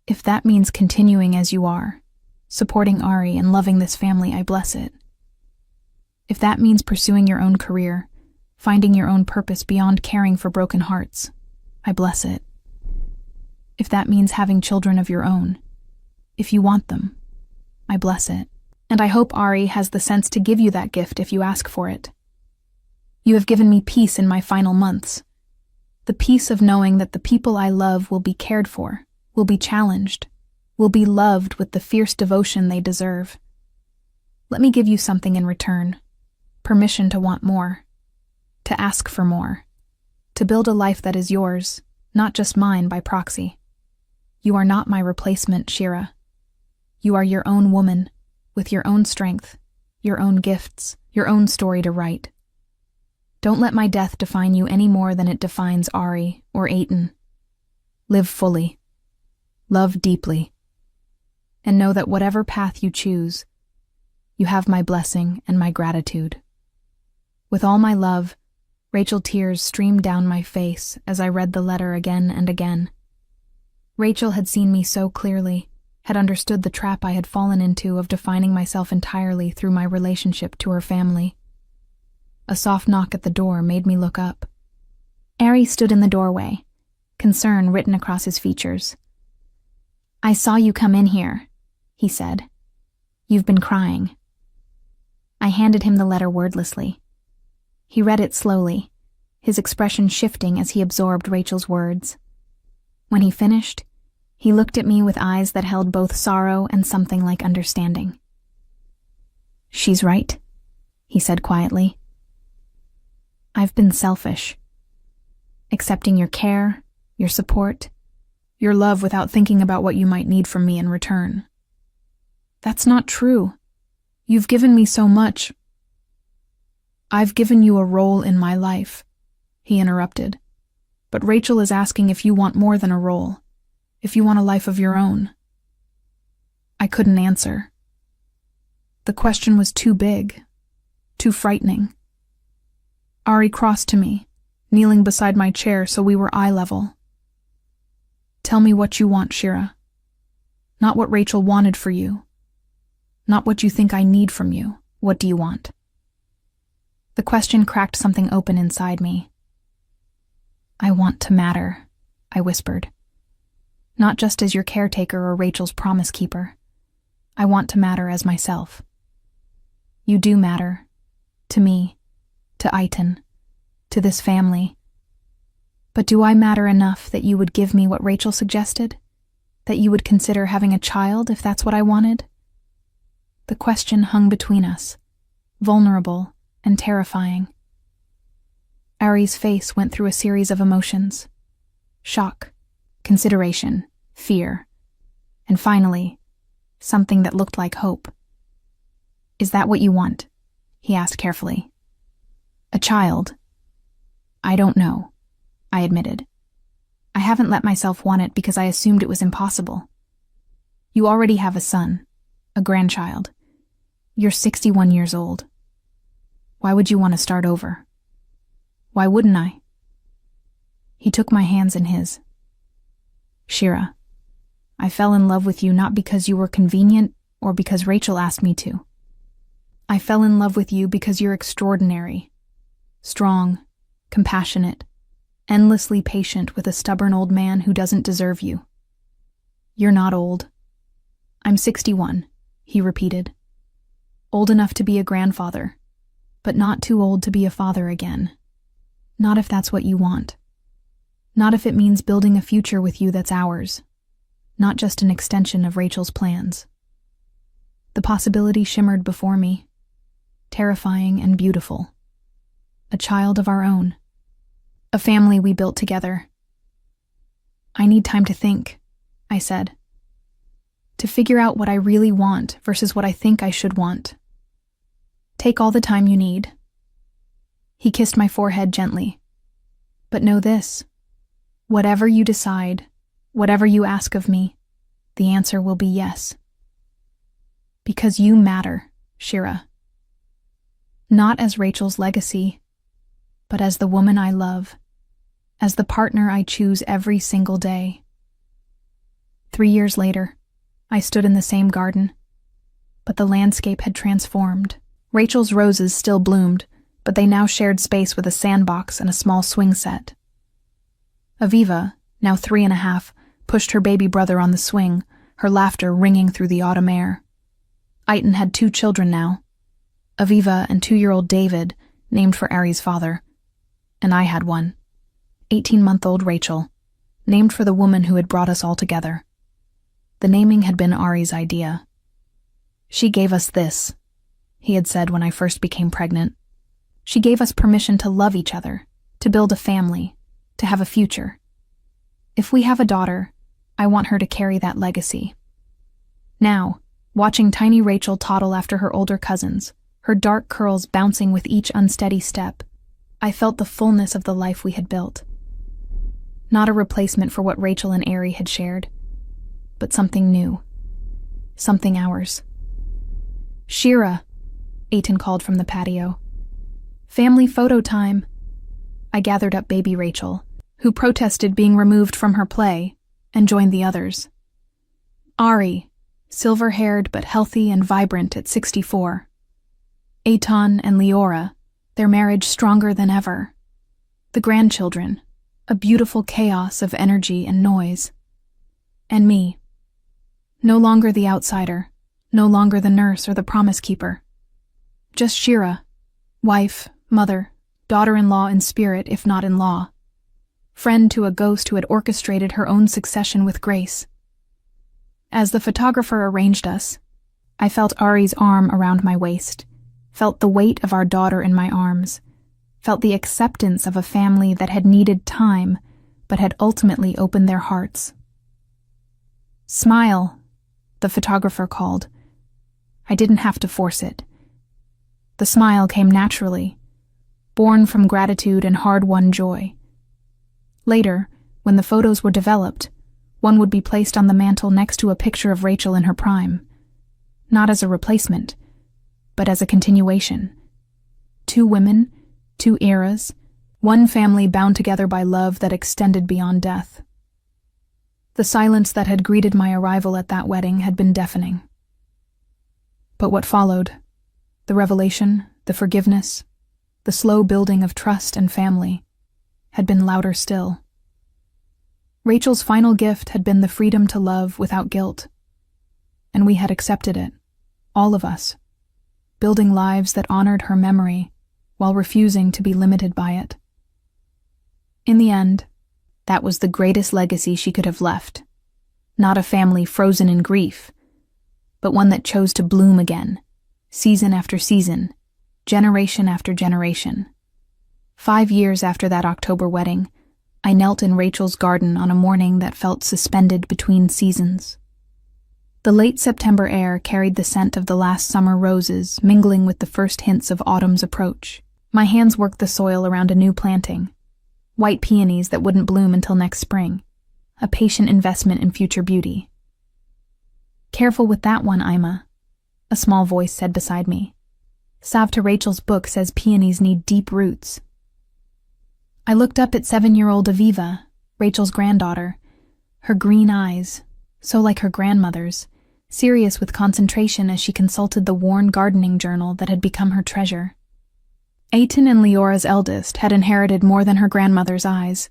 If that means continuing as you are, supporting Ari and loving this family, I bless it. If that means pursuing your own career, finding your own purpose beyond caring for broken hearts, I bless it. If that means having children of your own, if you want them, I bless it. And I hope Ari has the sense to give you that gift if you ask for it. You have given me peace in my final months. The peace of knowing that the people I love will be cared for, will be challenged, will be loved with the fierce devotion they deserve. Let me give you something in return. Permission to want more, to ask for more, to build a life that is yours, not just mine by proxy. You are not my replacement, Shira. You are your own woman, with your own strength, your own gifts, your own story to write. Don't let my death define you any more than it defines Ari or Eitan. Live fully. Love deeply. And know that whatever path you choose, you have my blessing and my gratitude. With all my love, Rachel, tears streamed down my face as I read the letter again and again. Rachel had seen me so clearly, had understood the trap I had fallen into of defining myself entirely through my relationship to her family. A soft knock at the door made me look up. Ari stood in the doorway, concern written across his features. "I saw you come in here," he said. "You've been crying." I handed him the letter wordlessly. He read it slowly, his expression shifting as he absorbed Rachel's words. When he finished, he looked at me with eyes that held both sorrow and something like understanding. "She's right," he said quietly. "I've been selfish. Accepting your care, your support, your love without thinking about what you might need from me in return. That's not true. You've given me so much." "I've given you a role in my life," he interrupted. "But Rachel is asking if you want more than a role, if you want a life of your own." I couldn't answer. The question was too big, too frightening. Ari crossed to me, kneeling beside my chair so we were eye level. "Tell me what you want, Shira. Not what Rachel wanted for you. Not what you think I need from you. What do you want?" The question cracked something open inside me. "I want to matter," I whispered. "Not just as your caretaker or Rachel's promise keeper. I want to matter as myself. You do matter. To me. To Aitan. To this family. But do I matter enough that you would give me what Rachel suggested? That you would consider having a child if that's what I wanted?" The question hung between us, vulnerable and terrifying. Ari's face went through a series of emotions. Shock, consideration, fear, and finally, something that looked like hope. "Is that what you want?" he asked carefully. "A child?" "I don't know," I admitted. "I haven't let myself want it because I assumed it was impossible. You already have a son, a grandchild. You're 61 years old. Why would you want to start over? Why wouldn't I?" He took my hands in his. "Shira, I fell in love with you not because you were convenient or because Rachel asked me to. I fell in love with you because you're extraordinary, strong, compassionate, endlessly patient with a stubborn old man who doesn't deserve you. You're not old." "I'm 61, he repeated. "Old enough to be a grandfather, but not too old to be a father again. Not if that's what you want. Not if it means building a future with you that's ours. Not just an extension of Rachel's plans." The possibility shimmered before me, terrifying and beautiful. A child of our own. A family we built together. "I need time to think," I said. "To figure out what I really want versus what I think I should want. Take all the time you need." He kissed my forehead gently. "But know this. Whatever you decide, whatever you ask of me, the answer will be yes. Because you matter, Shira. Not as Rachel's legacy, but as the woman I love, as the partner I choose every single day." 3 years later, I stood in the same garden, but the landscape had transformed. Rachel's roses still bloomed, but they now shared space with a sandbox and a small swing set. Aviva, now 3.5, pushed her baby brother on the swing, her laughter ringing through the autumn air. Aitan had 2 children now, Aviva and 2-year-old David, named for Ari's father, and I had one, 18-month-old Rachel, named for the woman who had brought us all together. The naming had been Ari's idea. "She gave us this," he had said when I first became pregnant. "She gave us permission to love each other, to build a family, to have a future. If we have a daughter, I want her to carry that legacy." Now, watching tiny Rachel toddle after her older cousins, her dark curls bouncing with each unsteady step, I felt the fullness of the life we had built. Not a replacement for what Rachel and Ari had shared, but something new. Something ours. "Shira," Aitan called from the patio. "Family photo time." I gathered up baby Rachel, who protested being removed from her play, and joined the others. Ari, silver-haired but healthy and vibrant at 64. Aitan and Leora, their marriage stronger than ever. The grandchildren, a beautiful chaos of energy and noise. And me. No longer the outsider, no longer the nurse or the promise keeper. Just Shira. Wife, mother, daughter-in-law in spirit if not in law. Friend to a ghost who had orchestrated her own succession with grace. As the photographer arranged us, I felt Ari's arm around my waist, felt the weight of our daughter in my arms, felt the acceptance of a family that had needed time but had ultimately opened their hearts. Smile, the photographer called. I didn't have to force it. The smile came naturally, born from gratitude and hard-won joy. Later, when the photos were developed, one would be placed on the mantel next to a picture of Rachel in her prime, not as a replacement, but as a continuation. Two women, two eras, one family bound together by love that extended beyond death. The silence that had greeted my arrival at that wedding had been deafening. But what followed, the revelation, the forgiveness, the slow building of trust and family, had been louder still. Rachel's final gift had been the freedom to love without guilt, and we had accepted it, all of us, building lives that honored her memory while refusing to be limited by it. In the end, that was the greatest legacy she could have left. Not a family frozen in grief, but one that chose to bloom again, season after season, generation after generation. 5 years after that October wedding, I knelt in Rachel's garden on a morning that felt suspended between seasons. The late September air carried the scent of the last summer roses, mingling with the first hints of autumn's approach. My hands worked the soil around a new planting, white peonies that wouldn't bloom until next spring, a patient investment in future beauty. Careful with that one, Ima, a small voice said beside me. Savta Rachel's book says peonies need deep roots. I looked up at 7-year-old Aviva, Rachel's granddaughter, her green eyes, so like her grandmother's, serious with concentration as she consulted the worn gardening journal that had become her treasure. Aiton and Leora's eldest had inherited more than her grandmother's eyes.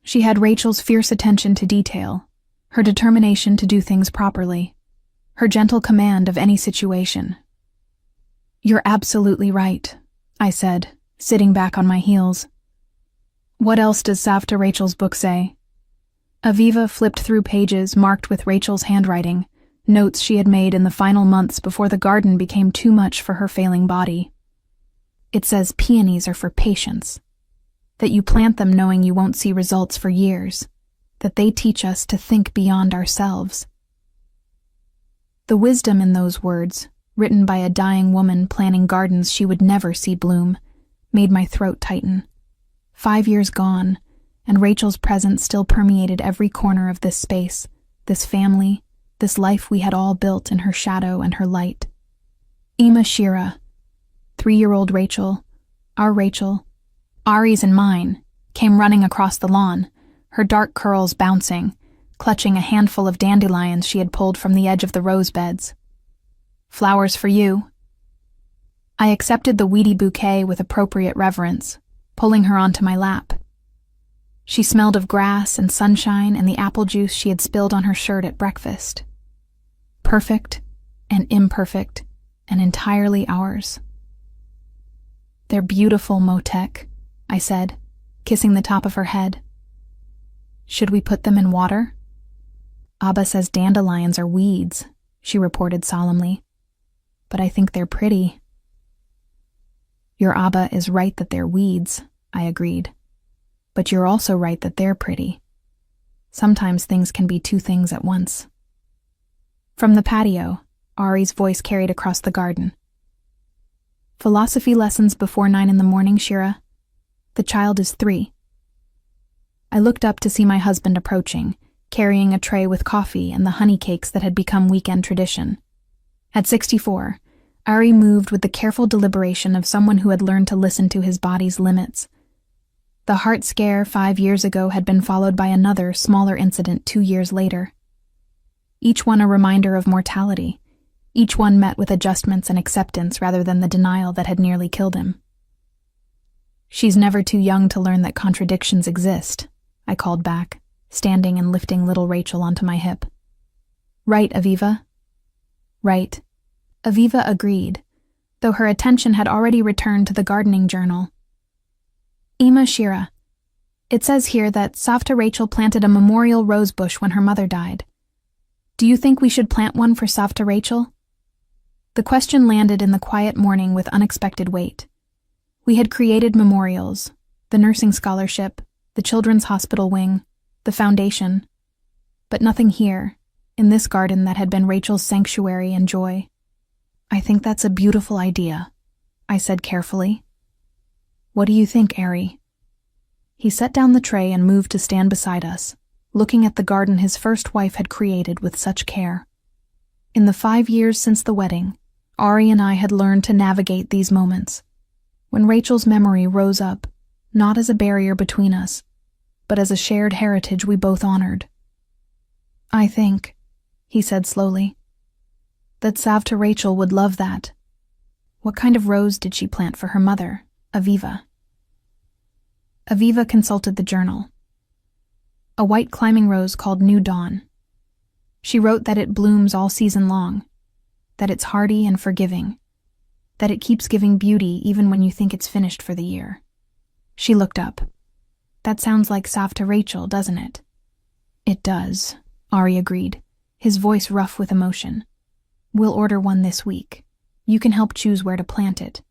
She had Rachel's fierce attention to detail, her determination to do things properly, her gentle command of any situation. You're absolutely right, I said, sitting back on my heels. What else does Savta Rachel's book say? Aviva flipped through pages marked with Rachel's handwriting, notes she had made in the final months before the garden became too much for her failing body. It says peonies are for patience, that you plant them knowing you won't see results for years, that they teach us to think beyond ourselves. The wisdom in those words, written by a dying woman planning gardens she would never see bloom, made my throat tighten. 5 years gone, and Rachel's presence still permeated every corner of this space, this family, this life we had all built in her shadow and her light. Ima Shira, 3-year-old Rachel, our Rachel, Ari's and mine, came running across the lawn, her dark curls bouncing, clutching a handful of dandelions she had pulled from the edge of the rose beds. Flowers for you. I accepted the weedy bouquet with appropriate reverence, pulling her onto my lap. She smelled of grass and sunshine and the apple juice she had spilled on her shirt at breakfast. Perfect and imperfect and entirely ours. They're beautiful, Motek, I said, kissing the top of her head. Should we put them in water? Abba says dandelions are weeds, she reported solemnly. But I think they're pretty. Your Abba is right that they're weeds, I agreed. But you're also right that they're pretty. Sometimes things can be two things at once. From the patio, Ari's voice carried across the garden. Philosophy lessons before 9 in the morning, Shira. The child is 3. I looked up to see my husband approaching, carrying a tray with coffee and the honey cakes that had become weekend tradition. At 64, Ari moved with the careful deliberation of someone who had learned to listen to his body's limits. The heart scare 5 years ago had been followed by another, smaller incident 2 years later. Each one a reminder of mortality, each one met with adjustments and acceptance rather than the denial that had nearly killed him. She's never too young to learn that contradictions exist, I called back, standing and lifting little Rachel onto my hip. Right, Aviva? Right. Aviva agreed, though her attention had already returned to the gardening journal. Ima Shira. It says here that Savta Rachel planted a memorial rose bush when her mother died. Do you think we should plant one for Savta Rachel? The question landed in the quiet morning with unexpected weight. We had created memorials, the nursing scholarship, the children's hospital wing, the foundation, but nothing here, in this garden that had been Rachel's sanctuary and joy. I think that's a beautiful idea, I said carefully. What do you think, Ari? He set down the tray and moved to stand beside us, looking at the garden his first wife had created with such care. In the 5 years since the wedding, Ari and I had learned to navigate these moments, when Rachel's memory rose up, not as a barrier between us, but as a shared heritage we both honored. I think, he said slowly, that Savta Rachel would love that. What kind of rose did she plant for her mother, Aviva? Aviva consulted the journal. A white climbing rose called New Dawn. She wrote that it blooms all season long, that it's hardy and forgiving, that it keeps giving beauty even when you think it's finished for the year. She looked up. That sounds like Savta Rachel, doesn't it? It does, Ari agreed, his voice rough with emotion. We'll order one this week. You can help choose where to plant it.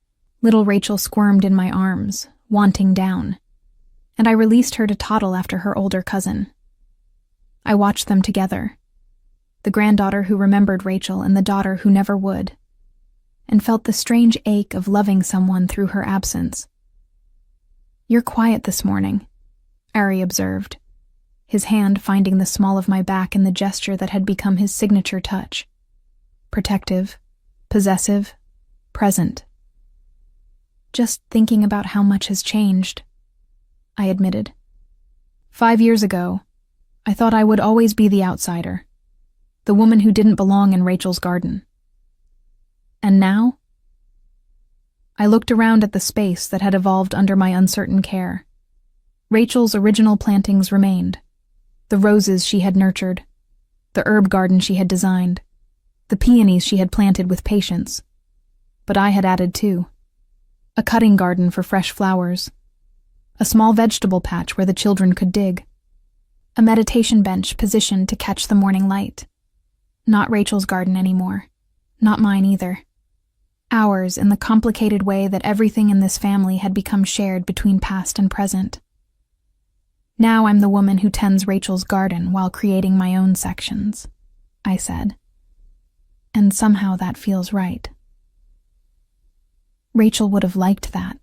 Little Rachel squirmed in my arms, wanting down, and I released her to toddle after her older cousin. I watched them together, the granddaughter who remembered Rachel and the daughter who never would, and felt the strange ache of loving someone through her absence. You're quiet this morning, Ari observed, his hand finding the small of my back in the gesture that had become his signature touch. Protective, possessive, present. Just thinking about how much has changed, I admitted. 5 years ago, I thought I would always be the outsider, the woman who didn't belong in Rachel's garden. And now? I looked around at the space that had evolved under my uncertain care. Rachel's original plantings remained, the roses she had nurtured, the herb garden she had designed, the peonies she had planted with patience. But I had added too. A cutting garden for fresh flowers, a small vegetable patch where the children could dig, a meditation bench positioned to catch the morning light. Not Rachel's garden anymore, not mine either. Ours in the complicated way that everything in this family had become shared between past and present. Now I'm the woman who tends Rachel's garden while creating my own sections, I said. And somehow that feels right. Rachel would have liked that.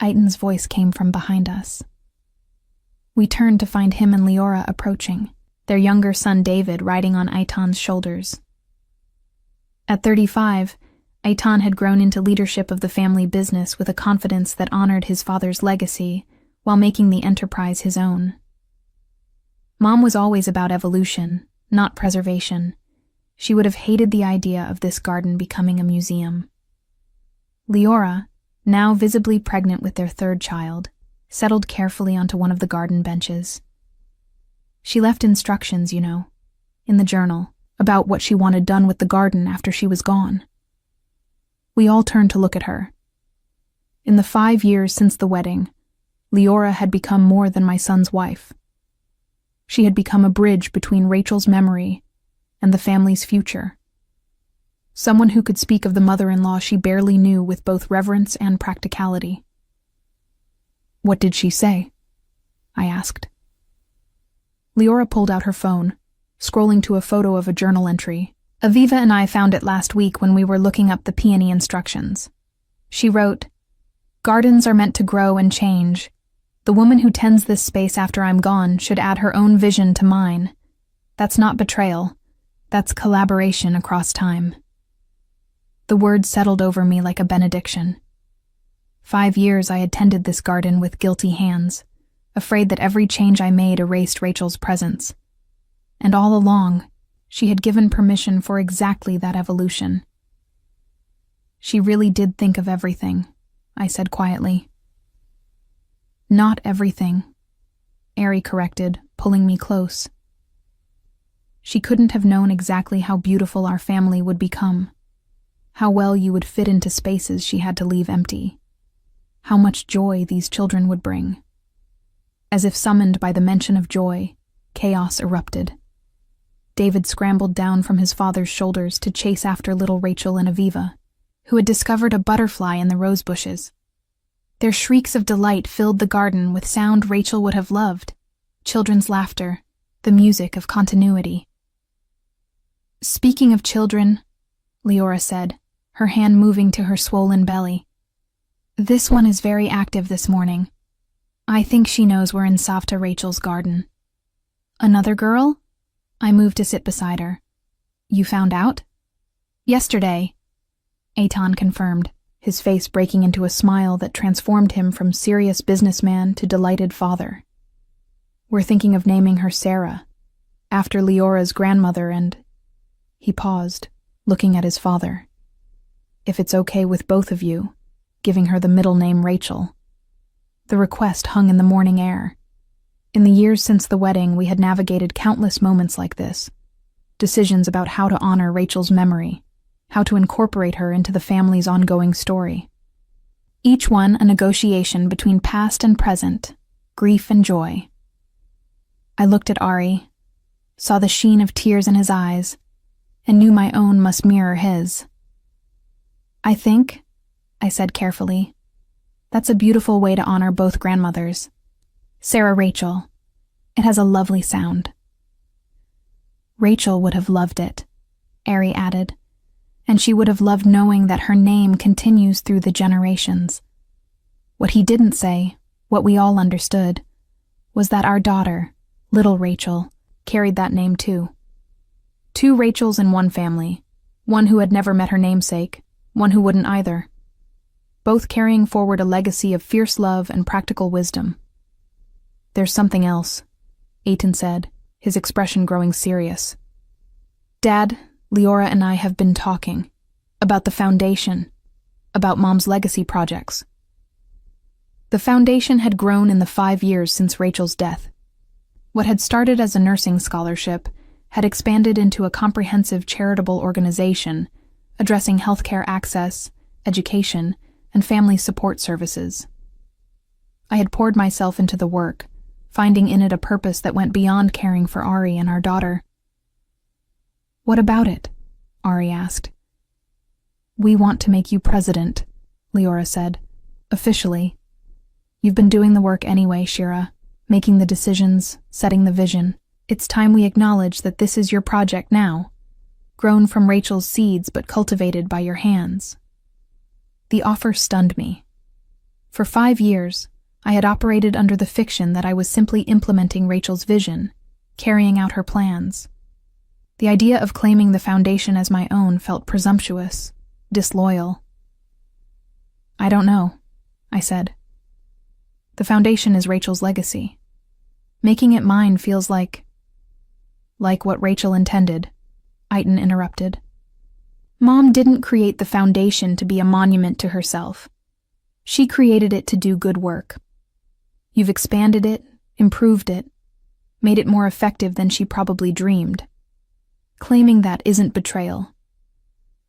Aiton's voice came from behind us. We turned to find him and Leora approaching, their younger son David riding on Aiton's shoulders. At 35, Aiton had grown into leadership of the family business with a confidence that honored his father's legacy while making the enterprise his own. Mom was always about evolution, not preservation. She would have hated the idea of this garden becoming a museum. Leora, now visibly pregnant with their third child, settled carefully onto one of the garden benches. She left instructions, in the journal, about what she wanted done with the garden after she was gone. We all turned to look at her. In the 5 years since the wedding, Leora had become more than my son's wife. She had become a bridge between Rachel's memory and the family's future. Someone who could speak of the mother-in-law she barely knew with both reverence and practicality. What did she say? I asked. Leora pulled out her phone, scrolling to a photo of a journal entry. Aviva and I found it last week when we were looking up the peony instructions. She wrote, "Gardens are meant to grow and change. The woman who tends this space after I'm gone should add her own vision to mine. That's not betrayal. That's collaboration across time." The words settled over me like a benediction. 5 years I had tended this garden with guilty hands, afraid that every change I made erased Rachel's presence. And all along, she had given permission for exactly that evolution. She really did think of everything, I said quietly. Not everything, Ari corrected, pulling me close. She couldn't have known exactly how beautiful our family would become, how well you would fit into spaces she had to leave empty, how much joy these children would bring. As if summoned by the mention of joy, chaos erupted. David scrambled down from his father's shoulders to chase after little Rachel and Aviva, who had discovered a butterfly in the rose bushes. Their shrieks of delight filled the garden with sound Rachel would have loved, children's laughter, the music of continuity. "Speaking of children," Leora said, her hand moving to her swollen belly, "this one is very active this morning. I think she knows we're in Savta Rachel's garden." "Another girl?" I moved to sit beside her. "You found out?" "Yesterday," Eitan confirmed, his face breaking into a smile that transformed him from serious businessman to delighted father. "We're thinking of naming her Sarah, after Leora's grandmother and—" He paused, looking at his father. "If it's okay with both of you, giving her the middle name Rachel." The request hung in the morning air. In the years since the wedding, we had navigated countless moments like this. Decisions about how to honor Rachel's memory, how to incorporate her into the family's ongoing story. Each one a negotiation between past and present, grief and joy. I looked at Ari, saw the sheen of tears in his eyes, and knew my own must mirror his. "I think," I said carefully, "that's a beautiful way to honor both grandmothers. Sarah Rachel. It has a lovely sound." "Rachel would have loved it," Ari added, "and she would have loved knowing that her name continues through the generations." What he didn't say, what we all understood, was that our daughter, little Rachel, carried that name too. Two Rachels in one family, one who had never met her namesake, one who wouldn't either. Both carrying forward a legacy of fierce love and practical wisdom. "There's something else," Eitan said, his expression growing serious. "Dad, Leora and I have been talking about the foundation, about Mom's legacy projects." The foundation had grown in the 5 years since Rachel's death. What had started as a nursing scholarship had expanded into a comprehensive charitable organization addressing healthcare access, education, and family support services. I had poured myself into the work, finding in it a purpose that went beyond caring for Ari and our daughter. "What about it?" Ari asked. "We want to make you president," Leora said, "officially. You've been doing the work anyway, Shira, making the decisions, setting the vision. It's time we acknowledge that this is your project now, grown from Rachel's seeds but cultivated by your hands." The offer stunned me. For 5 years, I had operated under the fiction that I was simply implementing Rachel's vision, carrying out her plans. The idea of claiming the foundation as my own felt presumptuous, disloyal. "I don't know," I said. "The foundation is Rachel's legacy. Making it mine feels like what Rachel intended," Eitan interrupted. "Mom didn't create the foundation to be a monument to herself. She created it to do good work. You've expanded it, improved it, made it more effective than she probably dreamed. Claiming that isn't betrayal.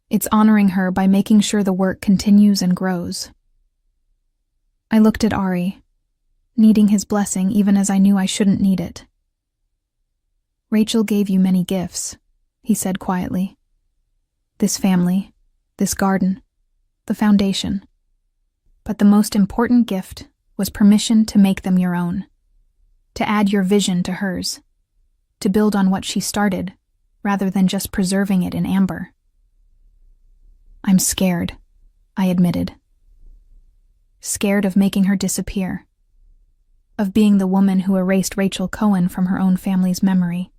It's honoring her by making sure the work continues and grows." I looked at Ari, needing his blessing even as I knew I shouldn't need it. "Rachel gave you many gifts," he said quietly. "This family, this garden, the foundation. But the most important gift was permission to make them your own, to add your vision to hers, to build on what she started, rather than just preserving it in amber." "I'm scared," I admitted. Scared of making her disappear, of being the woman who erased Rachel Cohen from her own family's memory.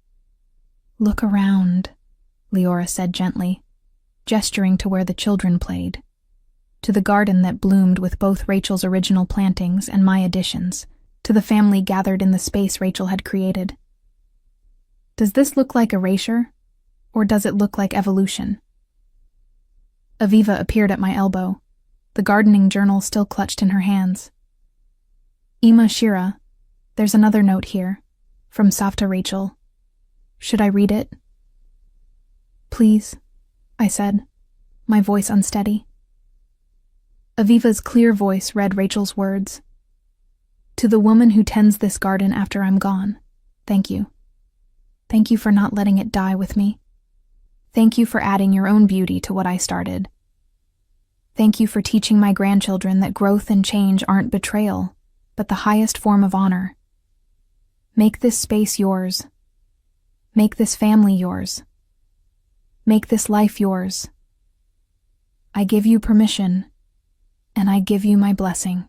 "Look around," Leora said gently, gesturing to where the children played, to the garden that bloomed with both Rachel's original plantings and my additions, to the family gathered in the space Rachel had created. "Does this look like erasure, or does it look like evolution?" Aviva appeared at my elbow, the gardening journal still clutched in her hands. "Ima Shira, there's another note here, from Savta Rachel. Should I read it?" "Please," I said, my voice unsteady. Aviva's clear voice read Rachel's words. To the woman who tends this garden after I'm gone, thank you. Thank you for not letting it die with me. Thank you for adding your own beauty to what I started. Thank you for teaching my grandchildren that growth and change aren't betrayal, but the highest form of honor. Make this space yours. Make this family yours. Make this life yours. I give you permission, and I give you my blessing.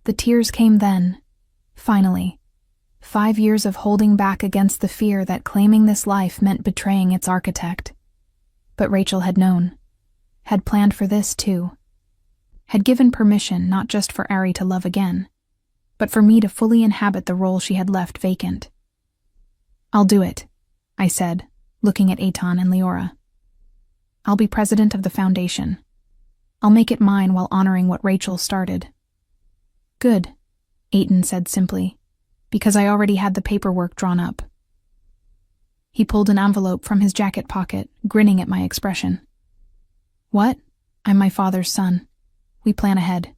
The tears came then, finally. 5 years of holding back against the fear that claiming this life meant betraying its architect. But Rachel had known, had planned for this too, had given permission not just for Ari to love again, but for me to fully inhabit the role she had left vacant. I'll do it, I said, looking at Eitan and Leora. I'll be president of the foundation. I'll make it mine while honoring what Rachel started. Good, Eitan said simply, because I already had the paperwork drawn up. He pulled an envelope from his jacket pocket, grinning at my expression. What? I'm my father's son. We plan ahead.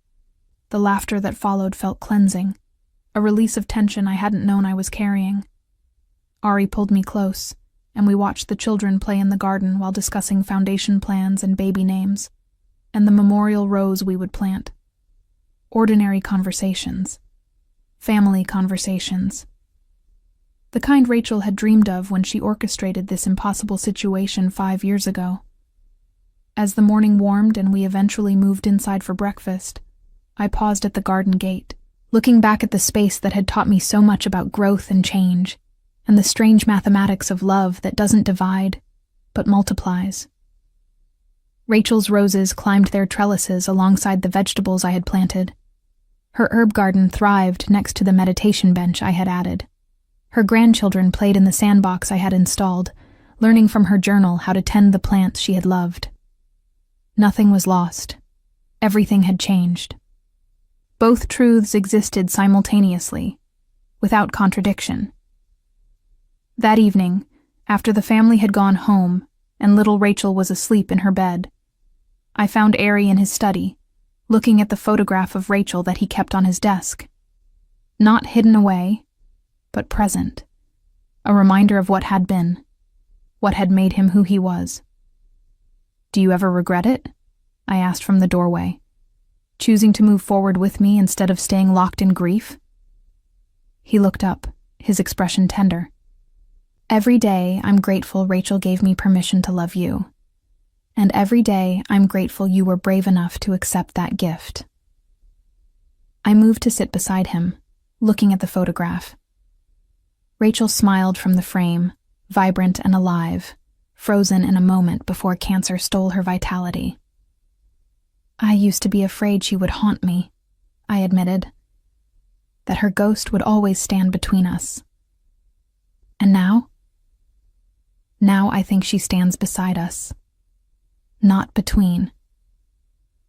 The laughter that followed felt cleansing, a release of tension I hadn't known I was carrying. Ari pulled me close, and we watched the children play in the garden while discussing foundation plans and baby names, and the memorial rows we would plant. Ordinary conversations. Family conversations. The kind Rachel had dreamed of when she orchestrated this impossible situation 5 years ago. As the morning warmed and we eventually moved inside for breakfast, I paused at the garden gate, looking back at the space that had taught me so much about growth and change, and the strange mathematics of love that doesn't divide, but multiplies. Rachel's roses climbed their trellises alongside the vegetables I had planted. Her herb garden thrived next to the meditation bench I had added. Her grandchildren played in the sandbox I had installed, learning from her journal how to tend the plants she had loved. Nothing was lost. Everything had changed. Both truths existed simultaneously, without contradiction. That evening, after the family had gone home and little Rachel was asleep in her bed, I found Ari in his study, looking at the photograph of Rachel that he kept on his desk. Not hidden away, but present. A reminder of what had been, what had made him who he was. Do you ever regret it? I asked from the doorway, choosing to move forward with me instead of staying locked in grief. He looked up, his expression tender. Every day I'm grateful Rachel gave me permission to love you. And every day I'm grateful you were brave enough to accept that gift. I moved to sit beside him, looking at the photograph. Rachel smiled from the frame, vibrant and alive, frozen in a moment before cancer stole her vitality. I used to be afraid she would haunt me, I admitted, that her ghost would always stand between us. And now? Now I think she stands beside us. Not between.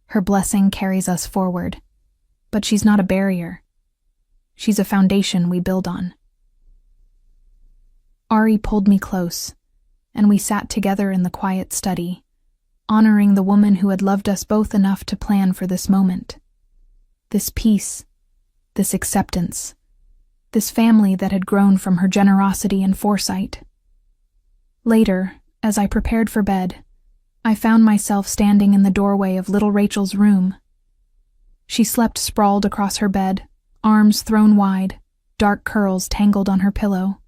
Her blessing carries us forward, but she's not a barrier. She's a foundation we build on. Ari pulled me close, and we sat together in the quiet study, honoring the woman who had loved us both enough to plan for this moment. This peace, this acceptance, this family that had grown from her generosity and foresight. Later, as I prepared for bed, I found myself standing in the doorway of little Rachel's room. She slept sprawled across her bed, arms thrown wide, dark curls tangled on her pillow.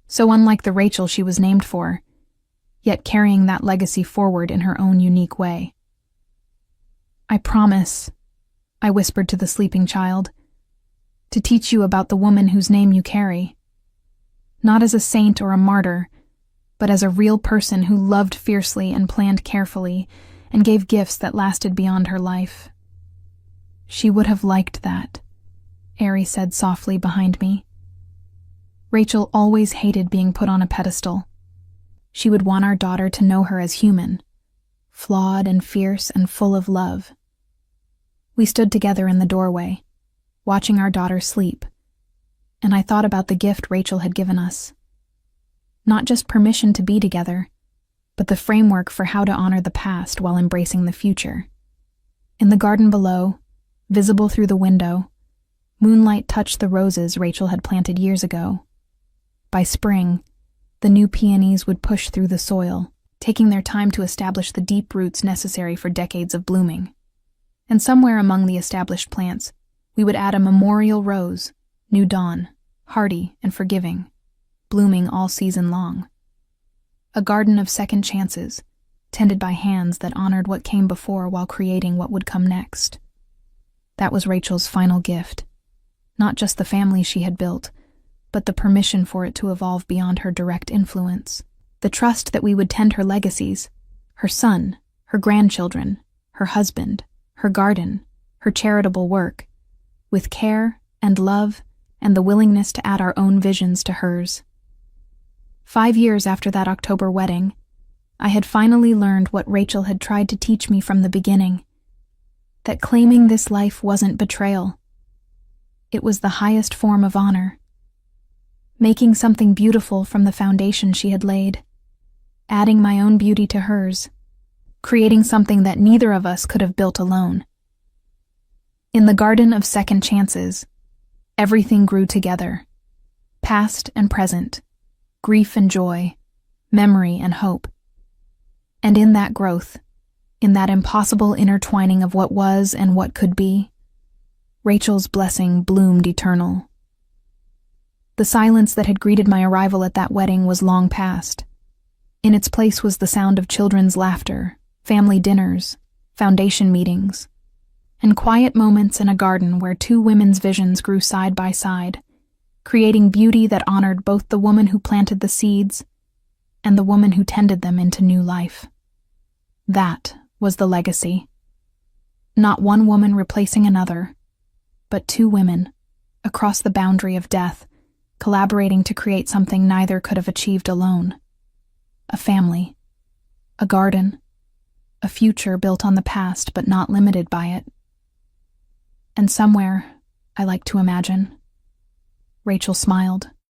So unlike the Rachel she was named for, yet carrying that legacy forward in her own unique way. I promise, I whispered to the sleeping child, to teach you about the woman whose name you carry. Not as a saint or a martyr, but as a real person who loved fiercely and planned carefully and gave gifts that lasted beyond her life. She would have liked that, Ari said softly behind me. Rachel always hated being put on a pedestal. She would want our daughter to know her as human, flawed and fierce and full of love. We stood together in the doorway, watching our daughter sleep, and I thought about the gift Rachel had given us. Not just permission to be together, but the framework for how to honor the past while embracing the future. In the garden below, visible through the window, moonlight touched the roses Rachel had planted years ago. By spring, the new peonies would push through the soil, taking their time to establish the deep roots necessary for decades of blooming. And somewhere among the established plants, we would add a memorial rose, New Dawn, hardy and forgiving, blooming all season long. A garden of second chances, tended by hands that honored what came before while creating what would come next. That was Rachel's final gift. Not just the family she had built, but the permission for it to evolve beyond her direct influence. The trust that we would tend her legacies, her son, her grandchildren, her husband, her garden, her charitable work, with care and love and the willingness to add our own visions to hers. 5 years after that October wedding, I had finally learned what Rachel had tried to teach me from the beginning, that claiming this life wasn't betrayal. It was the highest form of honor. Making something beautiful from the foundation she had laid, adding my own beauty to hers, creating something that neither of us could have built alone. In the garden of second chances, everything grew together, past and present, grief and joy, memory and hope. And in that growth, in that impossible intertwining of what was and what could be, Rachel's blessing bloomed eternal. The silence that had greeted my arrival at that wedding was long past. In its place was the sound of children's laughter, family dinners, foundation meetings, and quiet moments in a garden where two women's visions grew side by side, creating beauty that honored both the woman who planted the seeds and the woman who tended them into new life. That was the legacy. Not one woman replacing another, but two women, across the boundary of death, collaborating to create something neither could have achieved alone. A family, a garden, a future built on the past but not limited by it. And somewhere, I like to imagine, Rachel smiled.